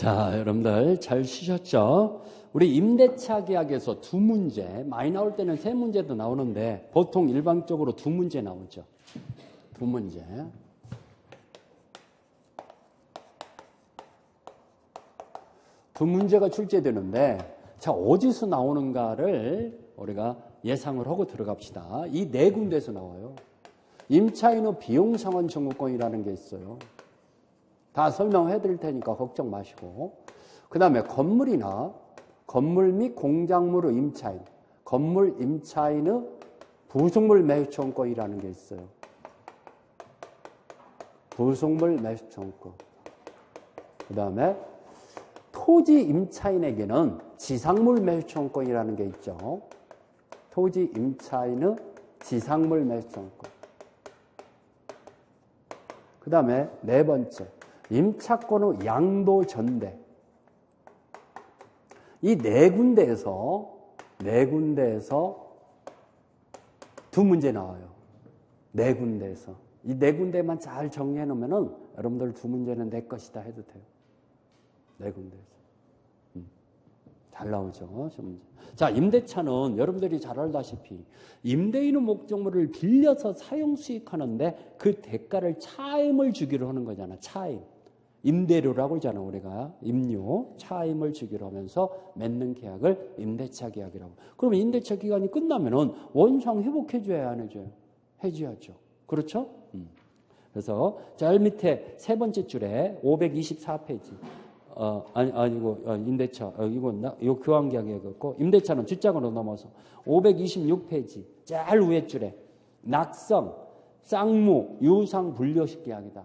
자, 여러분들 잘 쉬셨죠? 우리 임대차 계약에서 두 문제, 많이 나올 때는 세 문제도 나오는데 보통 일반적으로 두 문제 나오죠. 두 문제. 두 문제가 출제되는데, 자, 어디서 나오는가를 우리가 예상을 하고 들어갑시다. 이 네 군데에서 나와요. 임차인의 비용상환 청구권이라는 게 있어요. 다 설명해 드릴 테니까 걱정 마시고. 그 다음에 건물이나 건물 및 공작물의 임차인, 건물 임차인의 부속물 매수 청구권이라는 게 있어요. 부속물 매수 청구권. 그 다음에 토지 임차인에게는 지상물 매수 청구권이라는 게 있죠. 토지 임차인의 지상물 매수 청구권. 그 다음에 네 번째, 임차권의 양도 전대. 이 네 군데에서 두 문제 나와요. 네 군데에서. 이 네 군데만 잘 정리해 놓으면은 여러분들 두 문제는 내 것이다 해도 돼요. 네 군데에서. 잘 나오죠, 저 문제. 자, 임대차는 여러분들이 잘 알다시피 임대인의 목적물을 빌려서 사용 수익하는데 그 대가를 차임을 주기로 하는 거잖아. 차임. 임대료라고 하잖아, 우리가. 임료, 차임을 주기로 하면서 맺는 계약을 임대차 계약이라고. 그러면 임대차 기간이 끝나면은 원상 회복해줘야 안 해줘요? 해줘야죠. 그렇죠? 그래서 자, 밑에 세 번째 줄에 524페이지. 임대차. 이거 교환계약이었고, 임대차는 뒷장으로 넘어서 526페이지. 제일 위에 줄에 낙성, 쌍무, 유상 분료식 계약이다.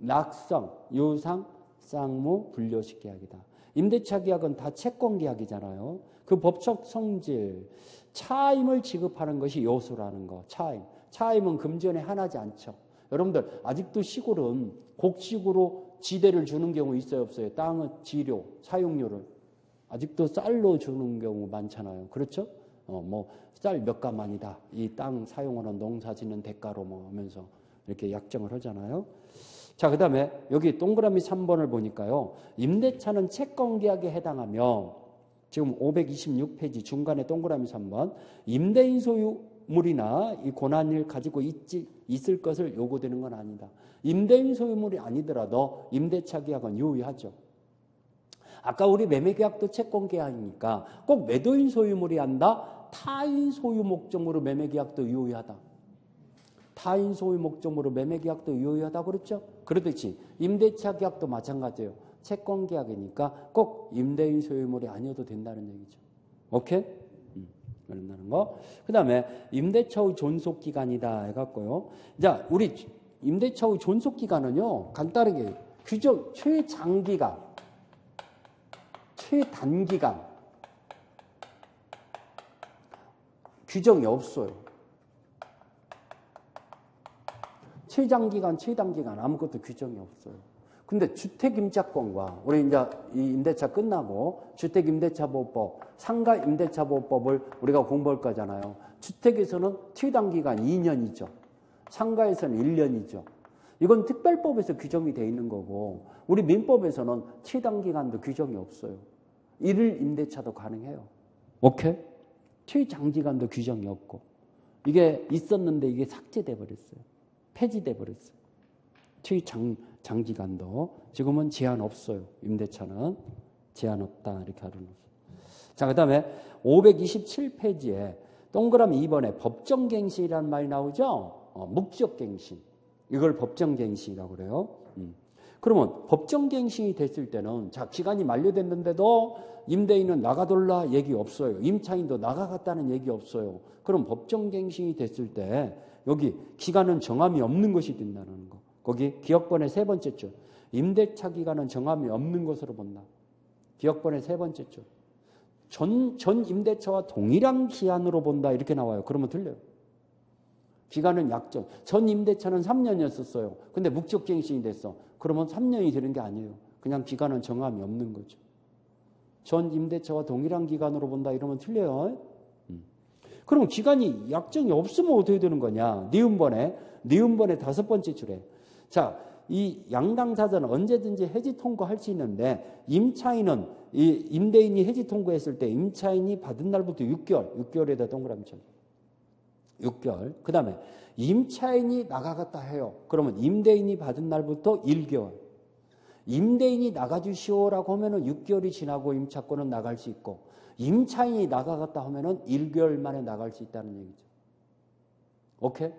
낙성, 유상, 쌍무, 분료식 계약이다. 임대차 계약은 다 채권 계약이잖아요. 그 법적 성질, 차임을 지급하는 것이 요소라는 거. 차임. 차임은 금전에 하나지 않죠. 여러분들 아직도 시골은 곡식으로 지대를 주는 경우 있어요, 없어요? 땅의 지료, 사용료를 아직도 쌀로 주는 경우 많잖아요. 그렇죠? 쌀 몇 가만이다. 이 땅 사용하는 농사 짓는 대가로 하면서 이렇게 약정을 하잖아요. 자, 그 다음에 여기 동그라미 3번을 보니까요. 임대차는 채권계약에 해당하며, 지금 526페이지 중간에 동그라미 3번, 임대인 소유물이나 이 권한을 가지고 있을 것을 요구되는 건 아니다. 임대인 소유물이 아니더라도 임대차 계약은 유의하죠. 아까 우리 매매계약도 채권계약이니까 꼭 매도인 소유물이 한다. 타인 소유 목적으로 매매계약도 유의하다. 타인 소유 목적으로 매매계약도 유의하다 그랬죠? 그렇듯이 임대차 계약도 마찬가지예요. 채권계약이니까 꼭 임대인 소유물이 아니어도 된다는 얘기죠. 오케이? 그런다는 거. 그 다음에 임대차의 존속기간이다 해갖고요. 자, 우리 임대차의 존속기간은요, 간단하게 규정, 최장기간, 최단기간, 규정이 없어요. 최장기간, 최단기간 아무것도 규정이 없어요. 근데 주택임차권과 우리 이제 이 임대차 끝나고 주택임대차보호법, 상가임대차보호법을 우리가 공부할 거잖아요. 주택에서는 최단기간 2년이죠. 상가에서는 1년이죠. 이건 특별법에서 규정이 되어 있는 거고 우리 민법에서는 최단기간도 규정이 없어요. 1일 임대차도 가능해요. 오케이? 최장기간도 규정이 없고 이게 있었는데 이게 삭제돼 버렸어요. 폐지돼 버렸어요. 최장기간도 지금은 제한 없어요. 임대차는 제한 없다 이렇게 알아놓았어요. 자, 그 다음에 527페이지에 동그라미 2번에 법정갱신이라는 말이 나오죠. 묵적갱신. 이걸 법정갱신이라고 그래요. 그러면 법정갱신이 됐을 때는 자, 기간이 만료됐는데도 임대인은 나가돌라 얘기 없어요. 임차인도 나가갔다는 얘기 없어요. 그럼 법정갱신이 됐을 때 여기 기간은 정함이 없는 것이 된다는 거. 거기 기억번의 세 번째 줄. 임대차 기간은 정함이 없는 것으로 본다. 기억번의 세 번째 줄. 전 임대차와 동일한 기한으로 본다. 이렇게 나와요. 그러면 틀려요. 기간은 약정. 전 임대차는 3년이었었어요. 근데 묵적갱신이 됐어. 그러면 3년이 되는 게 아니에요. 그냥 기간은 정함이 없는 거죠. 전 임대차와 동일한 기간으로 본다. 이러면 틀려요. 그럼 기간이 약정이 없으면 어떻게 되는 거냐? 니은번의 다섯 번째 줄에. 자, 이 양당사자는 언제든지 해지 통고할 수 있는데 임차인은 이 임대인이 해지 통고했을 때 임차인이 받은 날부터 6개월에다 동그라미 쳐. 6개월. 그다음에 임차인이 나가겠다 해요. 그러면 임대인이 받은 날부터 1개월. 임대인이 나가주시오라고 하면은 6개월이 지나고 임차권은 나갈 수 있고 임차인이 나가겠다 하면은 1개월 만에 나갈 수 있다는 얘기죠. 오케이?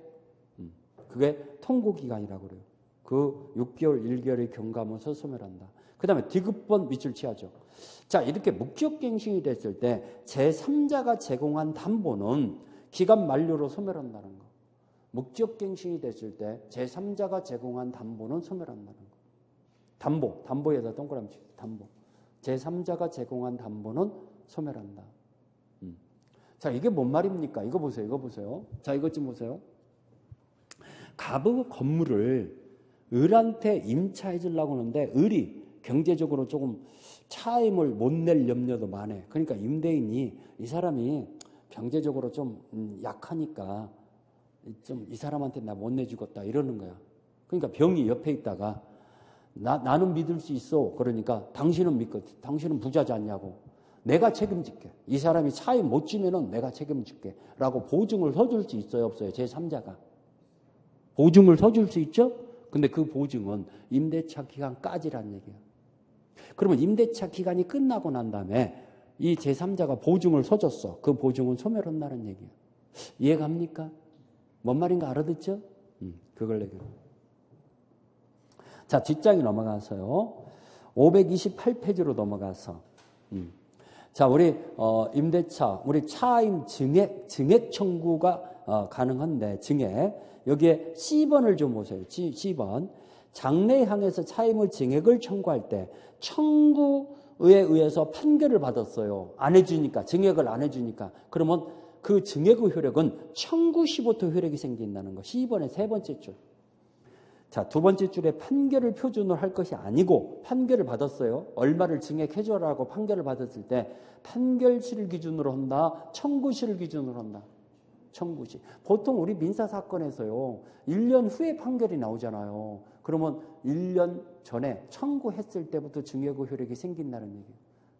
그게 통고기간이라고 그래요. 그 6개월, 1개월을 경과하면서 소멸한다. 그 다음에 디귿번 밑줄 치야죠. 자, 이렇게 묵적갱신이 됐을 때 제3자가 제공한 담보는 기간 만료로 소멸한다는 거. 묵적갱신이 됐을 때 제3자가 제공한 담보는 소멸한다는 거. 담보에다 동그라미 치세요. 담보. 제3자가 제공한 담보는 소멸한다. 자, 이게 뭔 말입니까? 이거 보세요. 자, 이것 좀 보세요. 갑의 건물을 을한테 임차해 주려고 하는데 을이 경제적으로 조금 차임을 못 낼 염려도 많아. 그러니까 임대인이 이 사람이 경제적으로 좀 약하니까 좀 이 사람한테 나 못 내주겠다 이러는 거야. 그러니까 병이 옆에 있다가 나는 믿을 수 있어. 그러니까 당신은 믿거든. 당신은 부자지 않냐고. 내가 책임질게. 이 사람이 차임 못 주면은 내가 책임질게. 라고 보증을 서줄 수 있어요, 없어요? 제3자가. 보증을 서줄 수 있죠? 근데 그 보증은 임대차 기간까지란 얘기야. 그러면 임대차 기간이 끝나고 난 다음에 이 제3자가 보증을 서줬어. 그 보증은 소멸한다는 얘기야. 이해갑니까? 뭔 말인가 알아듣죠? 그걸 얘기해요. 자, 뒷장이 넘어가서요. 528페이지로 넘어가서. 자, 우리 임대차, 우리 차임 증액 청구가 가능한데 증액. 여기에 C번을 좀 보세요. C번. 장래향에서 차임의 증액을 청구할 때 청구에 의해서 판결을 받았어요. 안 해주니까, 증액을 안 해주니까. 그러면 그 증액의 효력은 청구 시부터 효력이 생긴다는 거. C번의 세 번째 줄. 자, 두 번째 줄에 판결을 표준으로 할 것이 아니고 판결을 받았어요. 얼마를 증액해줘라고 판결을 받았을 때 판결시를 기준으로 한다, 청구시를 기준으로 한다. 청구시. 보통 우리 민사사건에서요. 1년 후에 판결이 나오잖아요. 그러면 1년 전에 청구했을 때부터 증액의 효력이 생긴다는 얘기예요.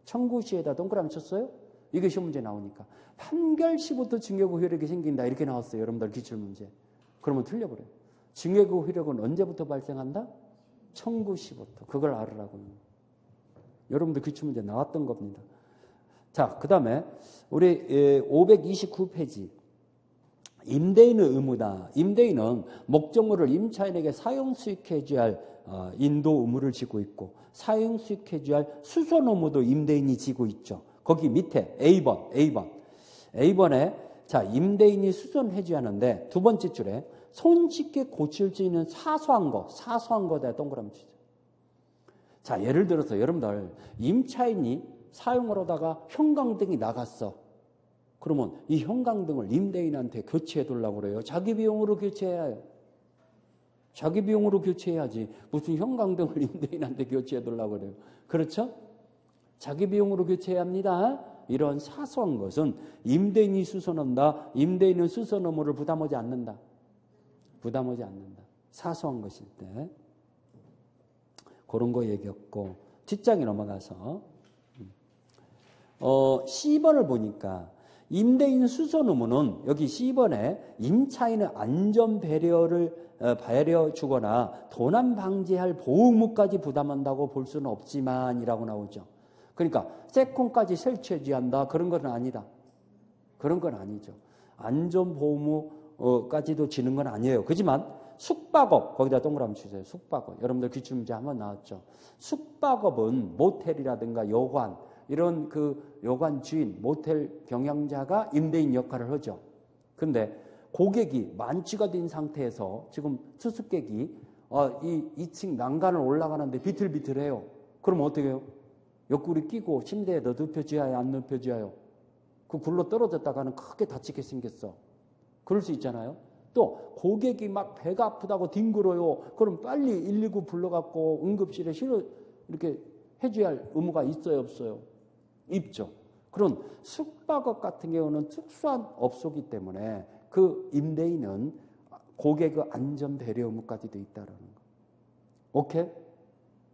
청구시에다 동그라미 쳤어요? 이게 시험 문제 나오니까. 판결시부터 증액의 효력이 생긴다 이렇게 나왔어요. 여러분들 기출문제. 그러면 틀려버려요. 증액의 효력은 언제부터 발생한다? 청구시부터. 그걸 알으라고요. 여러분들 기출문제 나왔던 겁니다. 자, 그 다음에 우리 529페이지. 임대인의 의무다. 임대인은 목적물을 임차인에게 사용 수익해 줘야 할 인도 의무를 지고 있고 사용 수익해 줘야 할 수선 의무도 임대인이 지고 있죠. 거기 밑에 A번에 자, 임대인이 수선해 줘야 하는데 두 번째 줄에 손쉽게 고칠 수 있는 사소한 거다 동그라미 치죠. 자, 예를 들어서 여러분들 임차인이 사용을 하다가 형광등이 나갔어. 그러면 이 형광등을 임대인한테 교체해 두려고 그래요. 자기 비용으로 교체해야 해요. 자기 비용으로 교체해야지. 무슨 형광등을 임대인한테 교체해 두려고 그래요. 그렇죠? 자기 비용으로 교체해야 합니다. 이런 사소한 것은 임대인이 수선한다. 임대인은 수선 의무를 부담하지 않는다. 사소한 것일 때. 그런 거 얘기했고. 뒷장에 넘어가서 C번을 보니까 임대인 수선 의무는 여기 C번에 임차인의 안전 배려 주거나 도난 방지할 보호 의무까지 부담한다고 볼 수는 없지만이라고 나오죠. 그러니까 세컨까지 설치해줘야 한다. 그런 건 아니다. 그런 건 아니죠. 안전 보호 의무까지도 지는 건 아니에요. 그렇지만 숙박업 거기다 동그라미 주세요. 숙박업. 여러분들 기출문제 한번 나왔죠. 숙박업은 모텔이라든가 여관 이런 그 여관 주인, 모텔 경영자가 임대인 역할을 하죠. 근데 고객이 만취가 된 상태에서 지금 수습객이 이 2층 난간을 올라가는데 비틀비틀해요. 그럼 어떻게 해요? 옆구리 끼고 침대에 너 눕혀줘야 해요? 안 눕혀줘야? 그 굴러 떨어졌다가는 크게 다치게 생겼어. 그럴 수 있잖아요. 또 고객이 막 배가 아프다고 뒹굴어요. 그럼 빨리 119 불러갖고 응급실에 실어 이렇게 해줘야 할 의무가 있어요, 없어요? 있죠. 그런 숙박업 같은 경우는 특수한 업소이기 때문에 그 임대인은 고객의 안전 배려 의무까지도 있다라는 거. 오케이?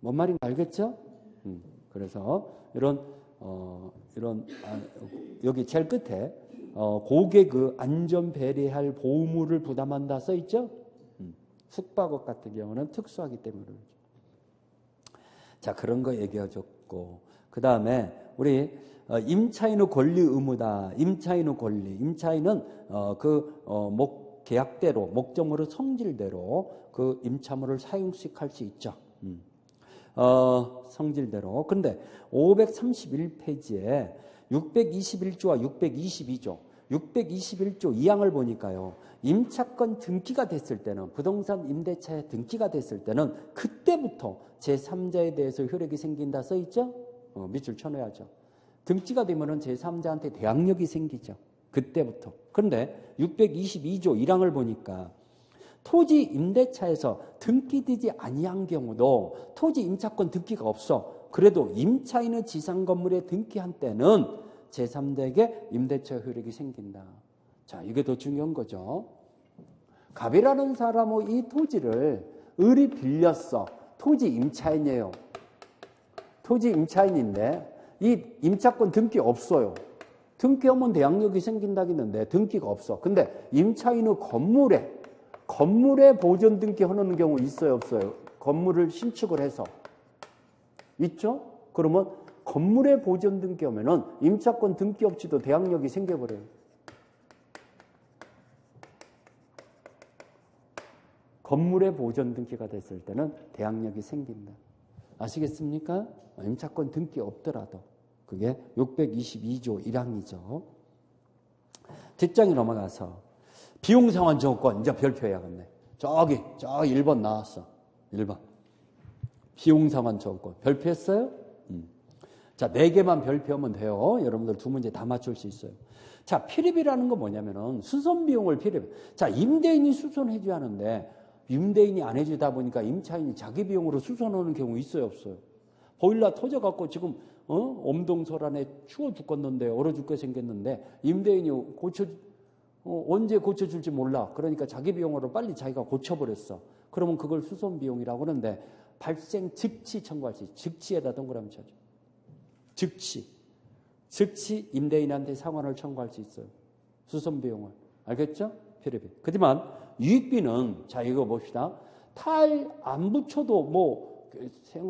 뭔 말인지 알겠죠? 그래서 여기 제일 끝에 고객의 안전 배려할 보호물을 부담한다 써 있죠? 숙박업 같은 경우는 특수하기 때문에 그렇죠. 자, 그런 거 얘기해줬고, 그 다음에 우리 임차인의 권리 의무다. 임차인의 권리. 임차인은 계약대로 목적물의 성질대로 그 임차물을 사용식할 수 있죠. 성질대로. 근데 531페이지에 621조와 622조, 621조 2항을 보니까요. 임차권 등기가 됐을 때는, 부동산 임대차에 등기가 됐을 때는 그때부터 제3자에 대해서 효력이 생긴다 써있죠? 밑줄 쳐놓아야죠. 등기가 되면은 제3자한테 대항력이 생기죠. 그때부터. 그런데 622조 1항을 보니까 토지 임대차에서 등기되지 아니한 경우도 토지 임차권 등기가 없어. 그래도 임차인의 지상 건물에 등기한 때는 제3자에게 임대차 효력이 생긴다. 자, 이게 더 중요한 거죠. 갑이라는 사람은 이 토지를 을이 빌렸어. 토지 임차인이에요. 토지 임차인인데 이 임차권 등기 없어요. 등기하면 대항력이 생긴다겠는데 등기가 없어. 근데 임차인의 건물에 보존 등기하는 경우 있어요, 없어요? 건물을 신축을 해서. 있죠? 그러면 건물에 보존 등기하면은 임차권 등기 없이도 대항력이 생겨버려요. 건물에 보존 등기가 됐을 때는 대항력이 생긴다. 아시겠습니까? 임차권 등기 없더라도. 그게 622조 1항이죠. 뒷장에 넘어가서 비용상환 조건 이제 별표해야겠네. 저 1번 나왔어. 1번. 비용상환 조건. 별표했어요? 자, 4개만 별표하면 돼요. 여러분들 2문제 다 맞출 수 있어요. 자, 필입이라는 건 뭐냐면은 수선 비용을 필입. 자, 임대인이 수선해 줘야 하는데 임대인이 안 해주다 보니까 임차인이 자기 비용으로 수선하는 경우 있어요, 없어요? 보일러 터져갖고 지금 엄동설안에 추워 죽겠는데 얼어 죽게 생겼는데 임대인이 언제 고쳐줄지 몰라. 그러니까 자기 비용으로 빨리 자기가 고쳐버렸어. 그러면 그걸 수선 비용이라고 하는데 발생 즉시 청구할 수 있어요. 즉시에다 동그라미 쳐줘. 즉시 임대인한테 상환을 청구할 수 있어요. 수선 비용을. 알겠죠? 필요비. 하지만 유익비는 자 이거 봅시다. 타일 안 붙여도 뭐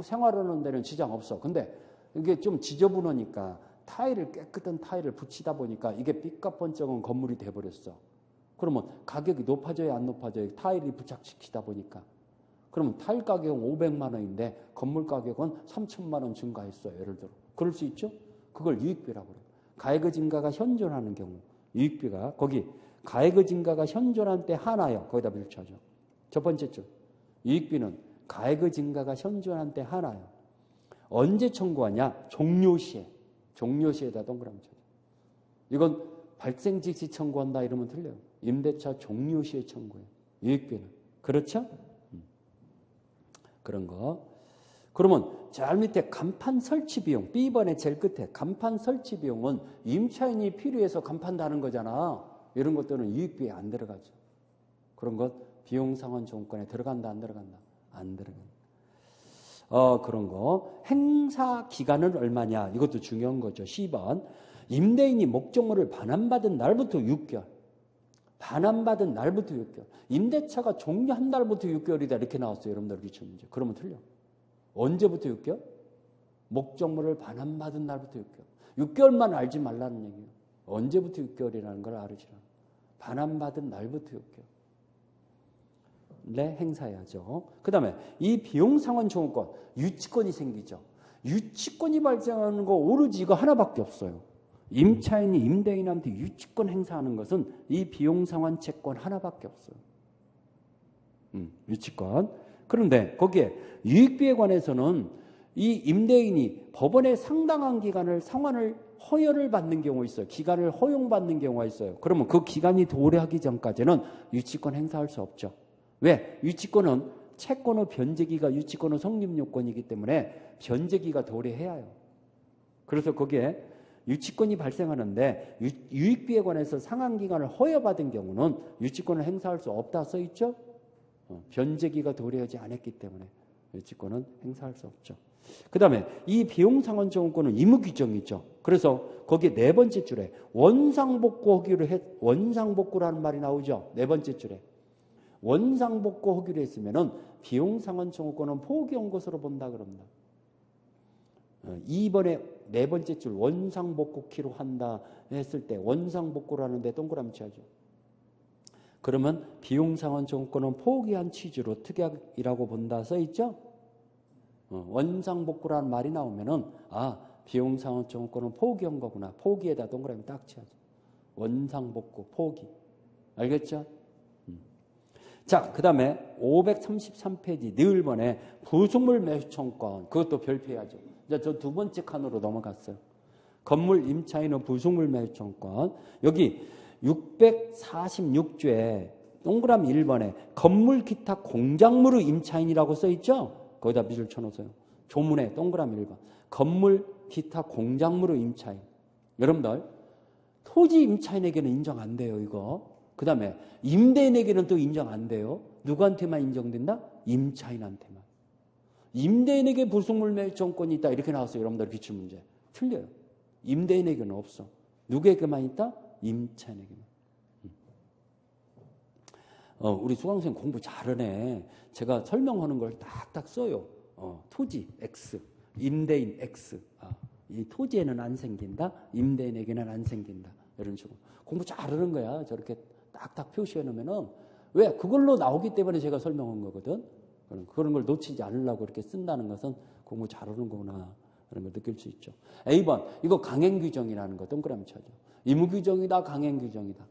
생활하는 데는 지장 없어. 근데 이게 좀 지저분하니까 깨끗한 타일을 붙이다 보니까 이게 삐까뻔쩍은 건물이 돼버렸어. 그러면 가격이 높아져야 안 높아져요? 타일이 부착시키다 보니까. 그러면 타일 가격은 500만 원인데 건물 가격은 3천만 원 증가했어요. 예를 들어. 그럴 수 있죠? 그걸 유익비라고 그래요. 가액의 증가가 현존하는 경우 유익비가 거기 가액의 증가가 현존한 때 하나요. 거기다 밀쳐줘. 첫 번째 줄. 유익비는 가액의 증가가 현존한 때 하나요. 언제 청구하냐? 종료시에. 종료시에다 동그라미 쳐줘. 이건 발생 즉시 청구한다 이러면 틀려요. 임대차 종료시에 청구해요. 유익비는. 그렇죠? 그런 거. 그러면 제일 밑에 간판 설치 비용. B번의 제일 끝에 간판 설치 비용은 임차인이 필요해서 간판 다는 거잖아. 이런 것들은 유익비에 안 들어가죠. 그런 것 비용 상환 조건에 들어간다 안 들어간다? 안 들어간다. 그런 거. 행사 기간은 얼마냐? 이것도 중요한 거죠. C번. 임대인이 목적물을 반환받은 날부터 6개월. 반환받은 날부터 6개월. 임대차가 종료한 날부터 6개월이다. 이렇게 나왔어요. 여러분들 기출 문제. 그러면 틀려. 언제부터 6개월? 목적물을 반환받은 날부터 6개월. 6개월만 알지 말라는 얘기예요. 언제부터 6개월이라는 걸 알으시라. 반환받은 날부터 6개월. 네, 행사해야죠. 그 다음에 이 비용상환 청구권, 유치권이 생기죠. 유치권이 발생하는 거 오로지 이거 하나밖에 없어요. 임차인이 임대인한테 유치권 행사하는 것은 이 비용상환 채권 하나밖에 없어요. 유치권. 그런데 거기에 유익비에 관해서는 이 임대인이 법원에 상당한 기간을 상환을 허여를 받는 경우가 있어요. 기간을 허용받는 경우가 있어요. 그러면 그 기간이 도래하기 전까지는 유치권 행사할 수 없죠. 왜? 유치권은 채권의 변제기가 유치권의 성립요건이기 때문에 변제기가 도래해야 해요. 그래서 거기에 유치권이 발생하는데 유익비에 관해서 상환기간을 허여받은 경우는 유치권을 행사할 수 없다 써있죠. 변제기가 도래하지 않았기 때문에 매치권은 행사할 수 없죠. 그 다음에 이 비용상환청구권은 의무규정이죠. 그래서 거기에 네 번째 줄에 원상복구라는 말이 나오죠. 네 번째 줄에. 원상복구하기로 했으면은 비용상환청구권은 포기한 것으로 본다 그럽니다. 2번에 네 번째 줄 원상복구키로 한다 했을 때 원상복구라는데 동그라미 쳐야죠. 그러면 비용상환청구권은 포기한 취지로 특약이라고 본다 써있죠. 원상복구라는 말이 나오면은 비용상환청구권은 포기한 거구나. 포기에다 동그라미 딱 쳐야죠. 원상복구 포기. 알겠죠? 자, 그 다음에 533페이지 니을번에 부속물 매수청권 그것도 별표해야죠. 이제 저 두 번째 칸으로 넘어갔어요. 건물 임차인의 부속물 매수청권. 여기 646조에 동그라미 1번에 건물 기타 공작물의 임차인이라고 써있죠. 거기다 밑줄 쳐놓으세요. 조문에 동그라미 1번. 건물 기타 공작물의 임차인. 여러분들 토지 임차인에게는 인정 안 돼요. 이거. 그 다음에 임대인에게는 또 인정 안 돼요. 누구한테만 인정된다? 임차인한테만. 임대인에게 부속물 매수청권이 있다 이렇게 나왔어요. 여러분들 기출문제. 틀려요. 임대인에게는 없어. 누구에게만 있다? 임차인에게만. 우리 수강생 공부 잘하네. 제가 설명하는 걸 딱딱 써요. 토지 X, 임대인 X. 이 토지에는 안 생긴다. 임대인에게는 안 생긴다. 이런 식으로. 공부 잘하는 거야. 저렇게 딱딱 표시해 놓으면은 왜? 그걸로 나오기 때문에 제가 설명한 거거든. 그런 걸 놓치지 않으려고 이렇게 쓴다는 것은 공부 잘하는 거구나. 그런 걸 느낄 수 있죠. A번. 이거 강행규정이라는 거 동그라미 쳐줘. 의무규정이다. 강행규정이다.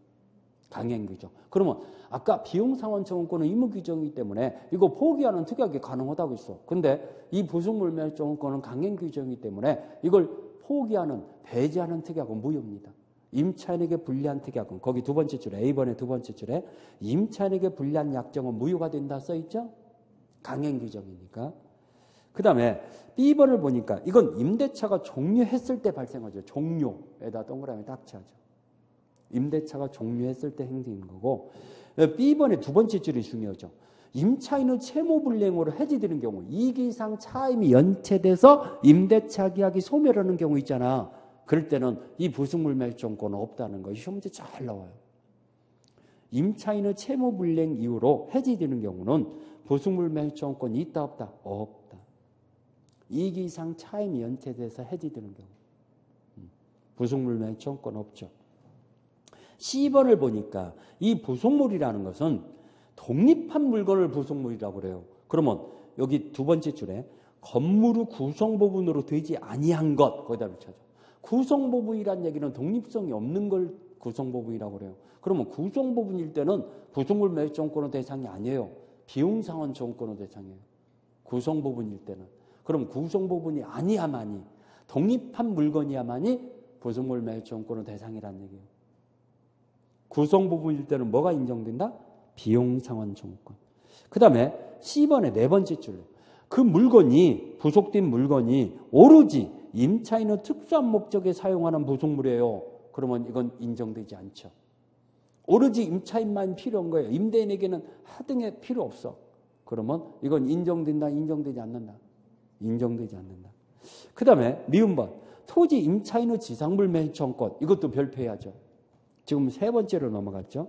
강행규정. 그러면 아까 비용상환청구권은 의무규정이기 때문에 이거 포기하는 특약이 가능하다고 했어. 근데 이 부속물 매수청구권은 강행규정이기 때문에 이걸 포기하는 배제하는 특약은 무효입니다. 임차인에게 불리한 특약은 거기 두 번째 줄에 A번의 두 번째 줄에 임차인에게 불리한 약정은 무효가 된다 써있죠. 강행규정이니까. 그 다음에 B번을 보니까 이건 임대차가 종료했을 때 발생하죠. 종료에다 동그라미 딱 쳐야죠. 임대차가 종료했을 때 행되는 거고 B번의 두 번째 줄이 중요하죠. 임차인의 채무불이행으로 해지되는 경우 이기 이상 차임이 연체돼서 임대차 계약이 소멸하는 경우 있잖아. 그럴 때는 이 부속물 매수청구권은 없다는 것이 시험 문제 잘 나와요. 임차인의 채무불이행 이후로 해지되는 경우는 부속물 매수청구권이 있다 없다? 없다. 이기 이상 차임이 연체돼서 해지되는 경우 부속물 매수청구권 없죠. C번을 보니까 이 부속물이라는 것은 독립한 물건을 부속물이라고 그래요. 그러면 여기 두 번째 줄에 건물의 구성부분으로 되지 아니한 것 거기다 붙여줘. 구성부분이란 얘기는 독립성이 없는 걸 구성부분이라고 그래요. 그러면 구성부분일 때는 부속물 매수청구권의 대상이 아니에요. 비용상환청구권의 대상이에요. 구성부분일 때는. 그럼 구성부분이 아니야만이 독립한 물건이야만이 부속물 매수청구권의 대상이라는 얘기예요. 구성부분일 때는 뭐가 인정된다? 비용상환청구권. 그 다음에 C번의 네 번째 줄로 그 물건이 부속된 물건이 오로지 임차인의 특수한 목적에 사용하는 부속물이에요. 그러면 이건 인정되지 않죠. 오로지 임차인만 필요한 거예요. 임대인에게는 하등에 필요 없어. 그러면 이건 인정된다, 인정되지 않는다. 인정되지 않는다. 그 다음에 미음번 토지 임차인의 지상물 매수청구권 이것도 별표해야죠. 지금 세 번째로 넘어갔죠.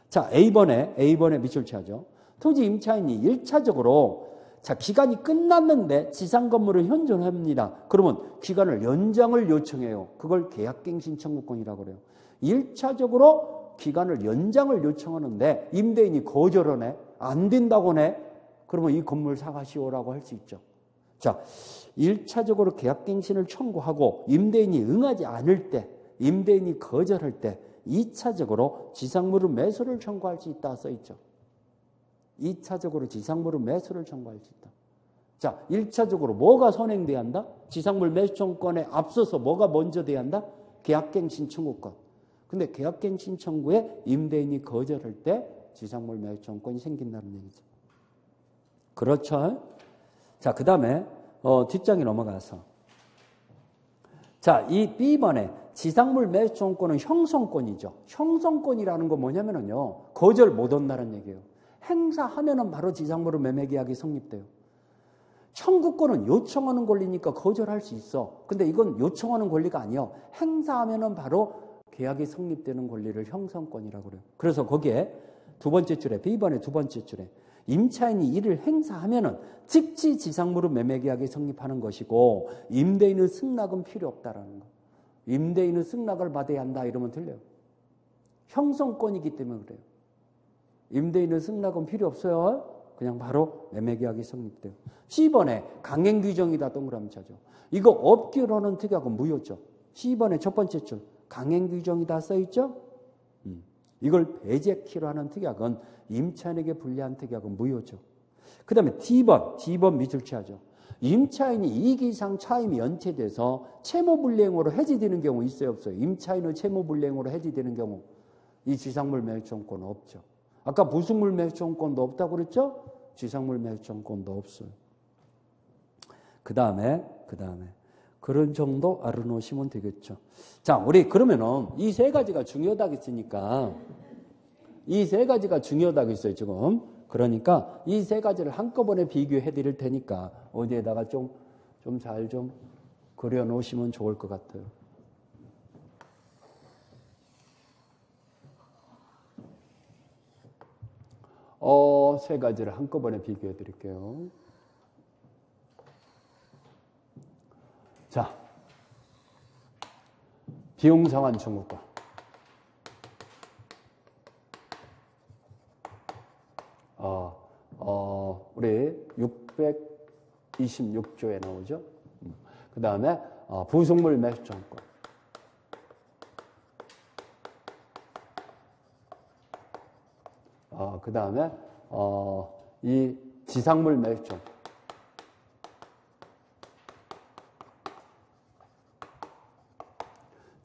자, A번에 밑줄 쳐야죠. 토지 임차인이 1차적으로 자, 기간이 끝났는데 지상 건물을 현존합니다. 그러면 기간을 연장을 요청해요. 그걸 계약갱신 청구권이라고 그래요. 1차적으로 기간을 연장을 요청하는데 임대인이 거절하네. 안 된다고 네. 그러면 이 건물 사가시오라고 할 수 있죠. 자, 1차적으로 계약갱신을 청구하고 임대인이 응하지 않을 때, 임대인이 거절할 때 2차적으로 지상물의 매수를 청구할 수 있다 써있죠. 2차적으로 지상물의 매수를 청구할 수 있다. 자, 1차적으로 뭐가 선행돼야 한다? 지상물 매수 청구권에 앞서서 뭐가 먼저 돼야 한다? 계약갱신 청구권. 근데 계약갱신 청구에 임대인이 거절할 때 지상물 매수 청구권이 생긴다는 얘기죠. 그렇죠? 자, 그 다음에 뒷장에 넘어가서 자, 이 B번에 지상물 매수 청구권은 형성권이죠. 형성권이라는 건 뭐냐면요. 거절 못 한다는 얘기예요. 행사하면은 바로 지상물의 매매 계약이 성립돼요. 청구권은 요청하는 권리니까 거절할 수 있어. 근데 이건 요청하는 권리가 아니야. 행사하면은 바로 계약이 성립되는 권리를 형성권이라고 그래요. 그래서 거기에 두 번째 줄에, B번의 두 번째 줄에 임차인이 이를 행사하면은 즉시 지상물은 매매계약이 성립하는 것이고 임대인은 승낙은 필요 없다라는 거. 임대인은 승낙을 받아야 한다 이러면 틀려요. 형성권이기 때문에 그래요. 임대인은 승낙은 필요 없어요. 그냥 바로 매매계약이 성립돼요. C번에 강행규정이다 동그라미 쳐줘. 이거 업기로는 특약은 무효죠. C번의 첫 번째 줄 강행규정이다 써있죠. 이걸 배제키로 하는 특약은 임차인에게 불리한 특약은 무효죠. 그 다음에 D번 밑줄 쳐야죠. 임차인이 이익 이상 차임이 연체돼서 채무불이행으로 해지되는 경우 있어요 없어요? 임차인은 채무불이행으로 해지되는 경우 이 지상물 매수청구권은 없죠. 아까 부속물 매수청구권도 없다고 그랬죠? 지상물 매수청구권도 없어요. 그 다음에 그런 정도 알아놓으시면 되겠죠. 자, 우리 그러면은 이 세 가지가 중요하다고 했으니까 이 세 가지가 중요하다고 했어요 지금. 그러니까 이 세 가지를 한꺼번에 비교해 드릴 테니까 어디에다가 좀 잘 좀 그려 놓으시면 좋을 것 같아요. 세 가지를 한꺼번에 비교해 드릴게요. 자, 비용상환 청구권. 우리 626조에 나오죠. 그 다음에 부속물 매수 청구권. 그 다음에 이 지상물 매수 청구권.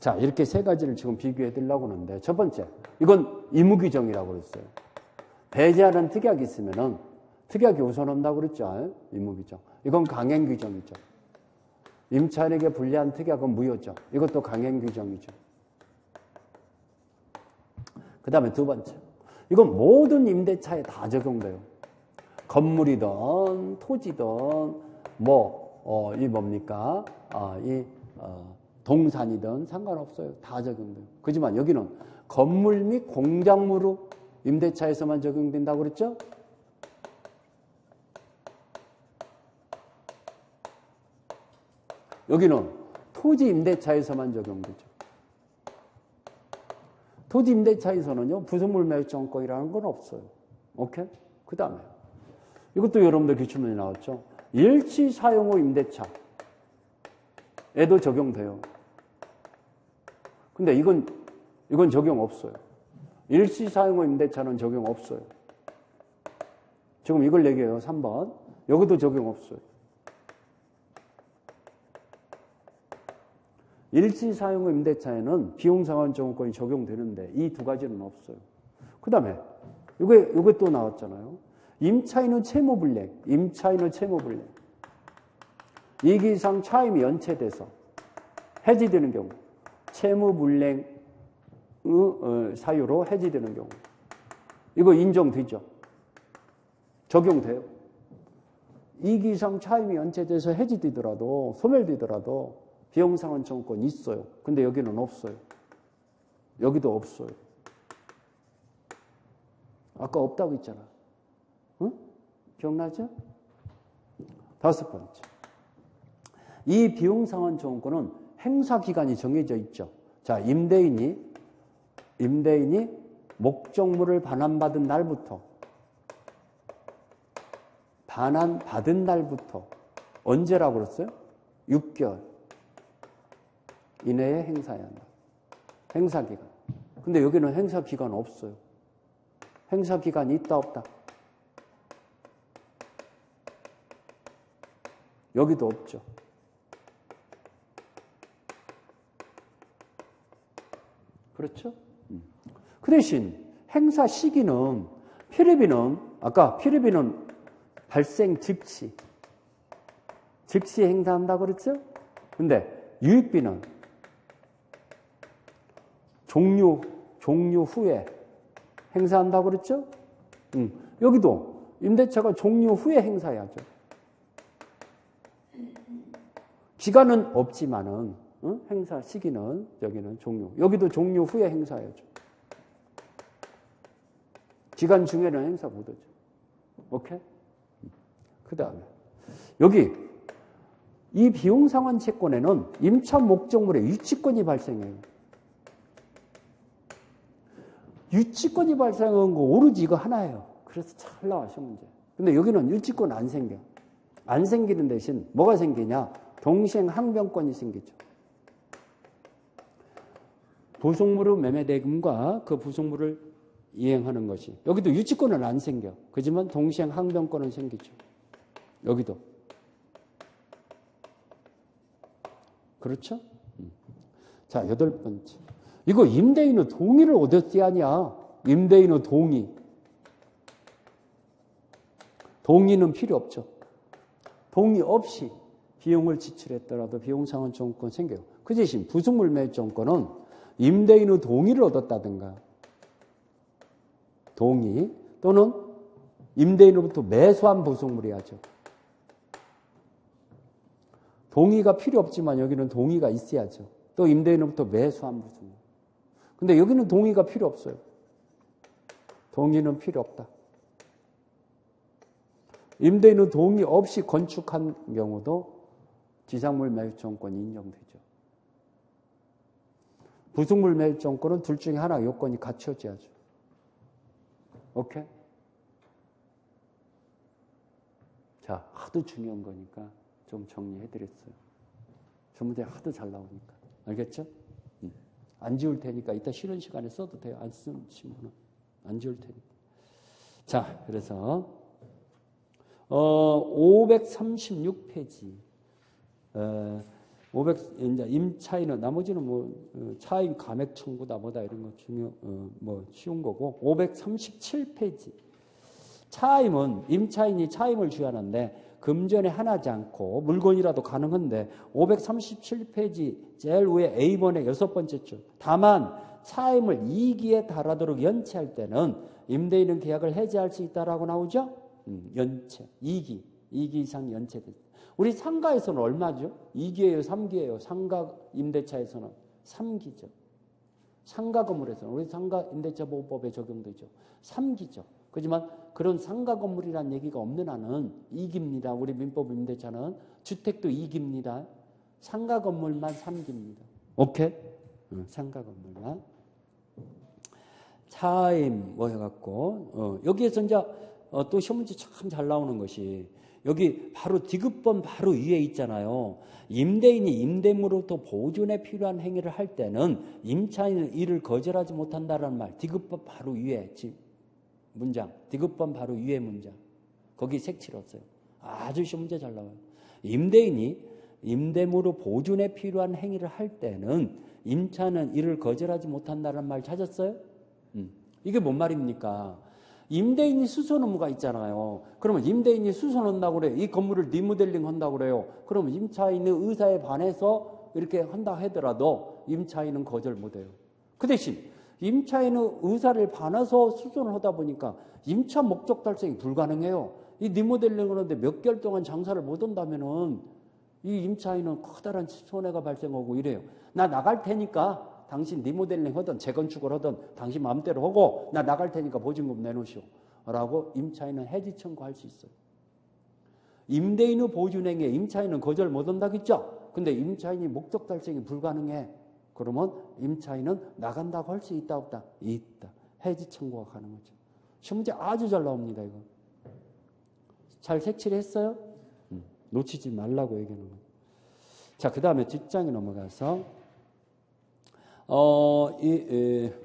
자, 이렇게 세 가지를 지금 비교해 드리려고 하는데, 첫 번째, 이건 의무규정이라고 그랬어요. 배제하는 특약이 있으면은, 특약이 우선한다고 그랬죠. 의무규정. 이건 강행규정이죠. 임차인에게 불리한 특약은 무효죠. 이것도 강행규정이죠. 그 다음에 두 번째, 이건 모든 임대차에 다 적용돼요. 건물이든, 토지든, 이 뭡니까? 동산이든 상관없어요. 다 적용돼요. 그렇지만 여기는 건물 및 공작물로 임대차에서만 적용된다고 그랬죠? 여기는 토지 임대차에서만 적용되죠. 토지 임대차에서는요, 부속물 매수청구권이라는 건 없어요. 오케이? 그 다음에 이것도 여러분들 기출문제 나왔죠? 일시 사용 후 임대차 에도 적용돼요. 근데 이건 적용 없어요. 일시 사용 후 임대차는 적용 없어요. 지금 이걸 얘기해요. 3번. 여기도 적용 없어요. 일시 사용 후 임대차에는 비용상환 청구권이 적용되는데 이 두 가지는 없어요. 그 다음에 이게 또 나왔잖아요. 임차인은 채무불이행. 이익 이상 차임이 연체돼서 해지되는 경우, 채무불이행 사유로 해지되는 경우, 이거 인정되죠? 적용돼요. 이익 이상 차임이 연체돼서 해지되더라도, 소멸되더라도 비용상환 청구권이 있어요. 근데 여기는 없어요. 여기도 없어요. 아까 없다고 했잖아. 응? 기억나죠? 다섯 번째. 이 비용상환 청구권은 행사기간이 정해져 있죠. 자, 임대인이 목적물을 반환받은 날부터 언제라고 그랬어요? 6개월 이내에 행사해야 한다. 행사기간. 근데 여기는 행사기간 없어요. 행사기간이 있다 없다? 여기도 없죠. 그렇죠? 그 대신 행사 시기는 아까 피리비는 발생 즉시 행사한다고 그랬죠? 근데 유익비는 종료 후에 행사한다고 그랬죠? 여기도 임대차가 종료 후에 행사해야죠. 기간은 없지만은 행사 시기는 여기는 종료. 여기도 종료 후에 행사해야죠. 기간 중에는 행사 못하죠. 오케이? 그 다음에 여기 이 비용상환 채권에는 임차 목적물의 유치권이 발생해요. 유치권이 발생한 거 오로지 이거 하나예요. 그래서 잘 나와 시험 문제. 근데 여기는 유치권 안 생겨. 안 생기는 대신 뭐가 생기냐? 동시행 항변권이 생기죠. 부속물의 매매 대금과 그 부속물을 이행하는 것이. 여기도 유치권은 안 생겨. 그지만 동시행 항변권은 생기죠. 여기도. 그렇죠? 자, 8번째. 이거 임대인의 동의를 어디서 하냐? 임대인의 동의. 동의는 필요 없죠. 동의 없이 비용을 지출했더라도 비용상환증권 생겨요. 그 대신 부속물 매입증권은 임대인의 동의를 얻었다든가 동의 또는 임대인으로부터 매수한 부속물이야죠. 동의가 필요 없지만 여기는 동의가 있어야죠. 또 임대인으로부터 매수한 부속물. 근데 여기는 동의가 필요 없어요. 동의는 필요 없다. 임대인의 동의 없이 건축한 경우도 지상물 매입증권이 인정되죠. 부속물 매입증권은 둘 중에 하나 요건이 갖춰져야죠. 오케이? 자, 하도 중요한 거니까 좀 정리해드렸어요. 저 문제 하도 잘 나오니까. 알겠죠? 안 지울 테니까 이따 쉬는 시간에 써도 돼요. 안 쓰시면 안 지울 테니까. 자, 그래서 536페이지. 이제 임차인은 나머지는 뭐 차임 감액 청구다 뭐다 이런 거 쉬운 거고 537페이지. 차임은 임차인이 차임을 주하는데 금전에 하나지 않고 물건이라도 가능한데 537페이지 제일 위에 A번의 6번째 줄. 다만 차임을 2기에 달하도록 연체할 때는 임대인은 계약을 해지할 수 있다라고 나오죠? 연체. 2기 이상 연체됐다. 우리 상가에서는 얼마죠? 2기예요, 3기예요. 상가 임대차에서는 3기죠. 상가 건물에서는 우리 상가 임대차 보호법에 적용되죠. 3기죠. 그렇지만 그런 상가 건물이라는 얘기가 없는 한은 2기입니다. 우리 민법 임대차는 주택도 2기입니다. 상가 건물만 3기입니다. 오케이? 상가 건물만. 차임 뭐 해갖고 여기에서 이제 또 시험 문제 참 잘 나오는 것이 여기 바로 디귿번 바로 위에 있잖아요. 임대인이 임대물로부터 보존에 필요한 행위를 할 때는 임차인은 이를 거절하지 못한다라는 말. 디귿번 바로 위에 문장. 디귿번 바로 위에 문장. 거기 색칠 없어요. 아주 시험 문제 잘 나와요. 임대인이 임대물로 보존에 필요한 행위를 할 때는 임차인은 이를 거절하지 못한다는 말 찾았어요? 이게 뭔 말입니까? 임대인이 수선 의무가 있잖아요. 그러면 임대인이 수선한다고 그래요. 이 건물을 리모델링 한다고 그래요. 그러면 임차인의 의사에 반해서 이렇게 한다 하더라도 임차인은 거절 못해요. 그 대신 임차인의 의사를 반해서 수선을 하다 보니까 임차 목적 달성이 불가능해요. 이 리모델링을 하는데 몇 개월 동안 장사를 못 한다면은 이 임차인은 커다란 손해가 발생하고 이래요. 나 나갈 테니까 당신 리모델링 하든 재건축을 하든 당신 마음대로 하고 나 나갈 테니까 보증금 내놓으시오. 라고 임차인은 해지 청구할 수 있어요. 임대인의 보존행위에 임차인은 거절 못 한다겠죠? 근데 임차인이 목적 달성이 불가능해. 그러면 임차인은 나간다고 할 수 있다 없다? 있다. 해지 청구가 가능하죠. 시험 문제 아주 잘 나옵니다. 이거. 잘 색칠했어요? 놓치지 말라고 얘기하는 거예요. 자, 그 다음에 뒷장에 넘어가서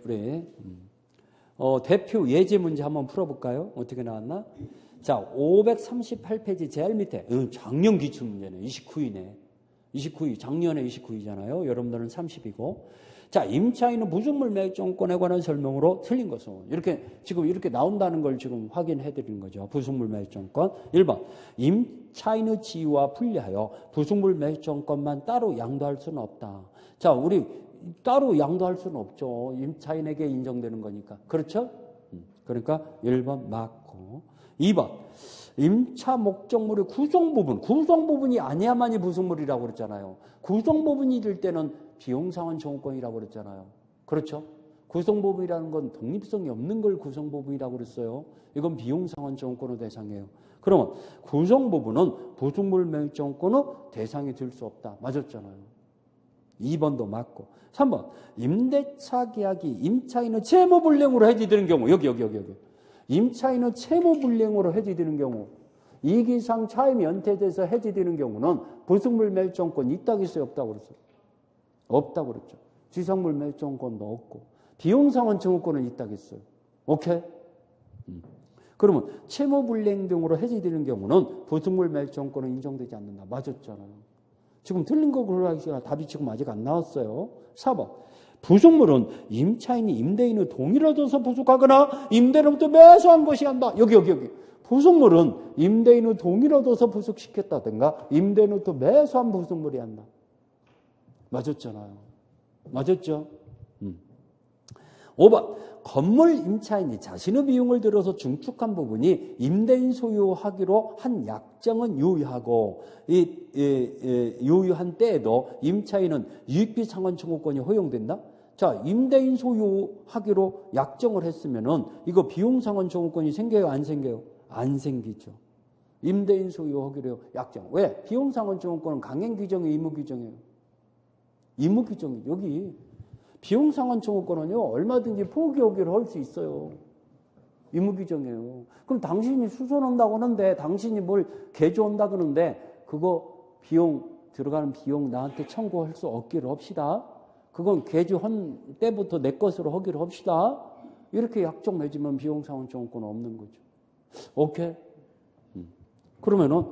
우리 대표 예제 문제 한번 풀어볼까요? 어떻게 나왔나? 자, 538페이지 제일 밑에 작년 기출 문제네. 29위네. 29위. 작년에 29위잖아요. 여러분들은 30이고. 자, 임차인은 부속물 매입증권에 관한 설명으로 틀린 것은 이렇게 지금 이렇게 나온다는 걸 지금 확인해 드리는 거죠. 부속물 매입증권. 1번. 임차인의 지위와 분리하여 부속물 매입증권만 따로 양도할 수는 없다. 자, 우리 따로 양도할 수는 없죠. 임차인에게 인정되는 거니까. 그렇죠? 그러니까 1번 맞고. 2번. 임차 목적물의 구성 부분이 아니야만이 부속물이라고 그랬잖아요. 구성 부분이 될 때는 비용상환 청구권이라고 그랬잖아요. 그렇죠? 구성 부분이라는 건 독립성이 없는 걸 구성 부분이라고 그랬어요. 이건 비용상환 청구권의 대상이에요. 그러면 구성 부분은 부속물 매입 청구권의 대상이 될 수 없다. 맞았잖아요. 2번도 맞고. 3번. 임대차 계약이 임차인의 채무불량으로 해지되는 경우. 여기. 임차인의 채무불량으로 해지되는 경우. 이기상 차임이 연체돼서 해지되는 경우는 부속물 매입 청구권이 있다고 했어요? 없다고 그랬어요? 없다고 그랬죠. 지상물 매입 청구권도 없고. 비용상환 청구권은 있다고 했어요. 오케이? 그러면 채무불량 등으로 해지되는 경우는 부속물 매입 청구권은 인정되지 않는다. 맞았잖아요. 지금 틀린 거 고르라기가 답이 지금 아직 안 나왔어요. 4번. 부속물은 임차인이 임대인의 동의를 얻어서 부속하거나 임대로부터 매수한 것이 한다. 여기. 부속물은 임대인의 동의를 얻어서 부속시켰다든가 임대인으로부터 매수한 부속물이 한다. 맞았잖아요. 맞았죠? 5번. 건물 임차인이 자신의 비용을 들어서 증축한 부분이 임대인 소유하기로 한 약정은 유효하고 유효한 때에도 임차인은 유익비 상환 청구권이 허용된다? 자, 임대인 소유하기로 약정을 했으면은 이거 비용 상환 청구권이 생겨요, 안 생겨요? 안 생기죠. 임대인 소유하기로 약정. 왜? 비용 상환 청구권은 강행 규정이에요, 의무 규정이에요? 의무 규정이 여기 비용 상환 청구권은요, 얼마든지 포기하기로 할 수 있어요. 의무 규정이에요. 그럼 당신이 수선한다고 하는데, 당신이 뭘 개조한다 그러는데, 그거 들어가는 비용 나한테 청구할 수 없기로 합시다. 그건 개조한 때부터 내 것으로 하기로 합시다. 이렇게 약정 맺으면 비용 상환 청구권은 없는 거죠. 오케이? 그러면은,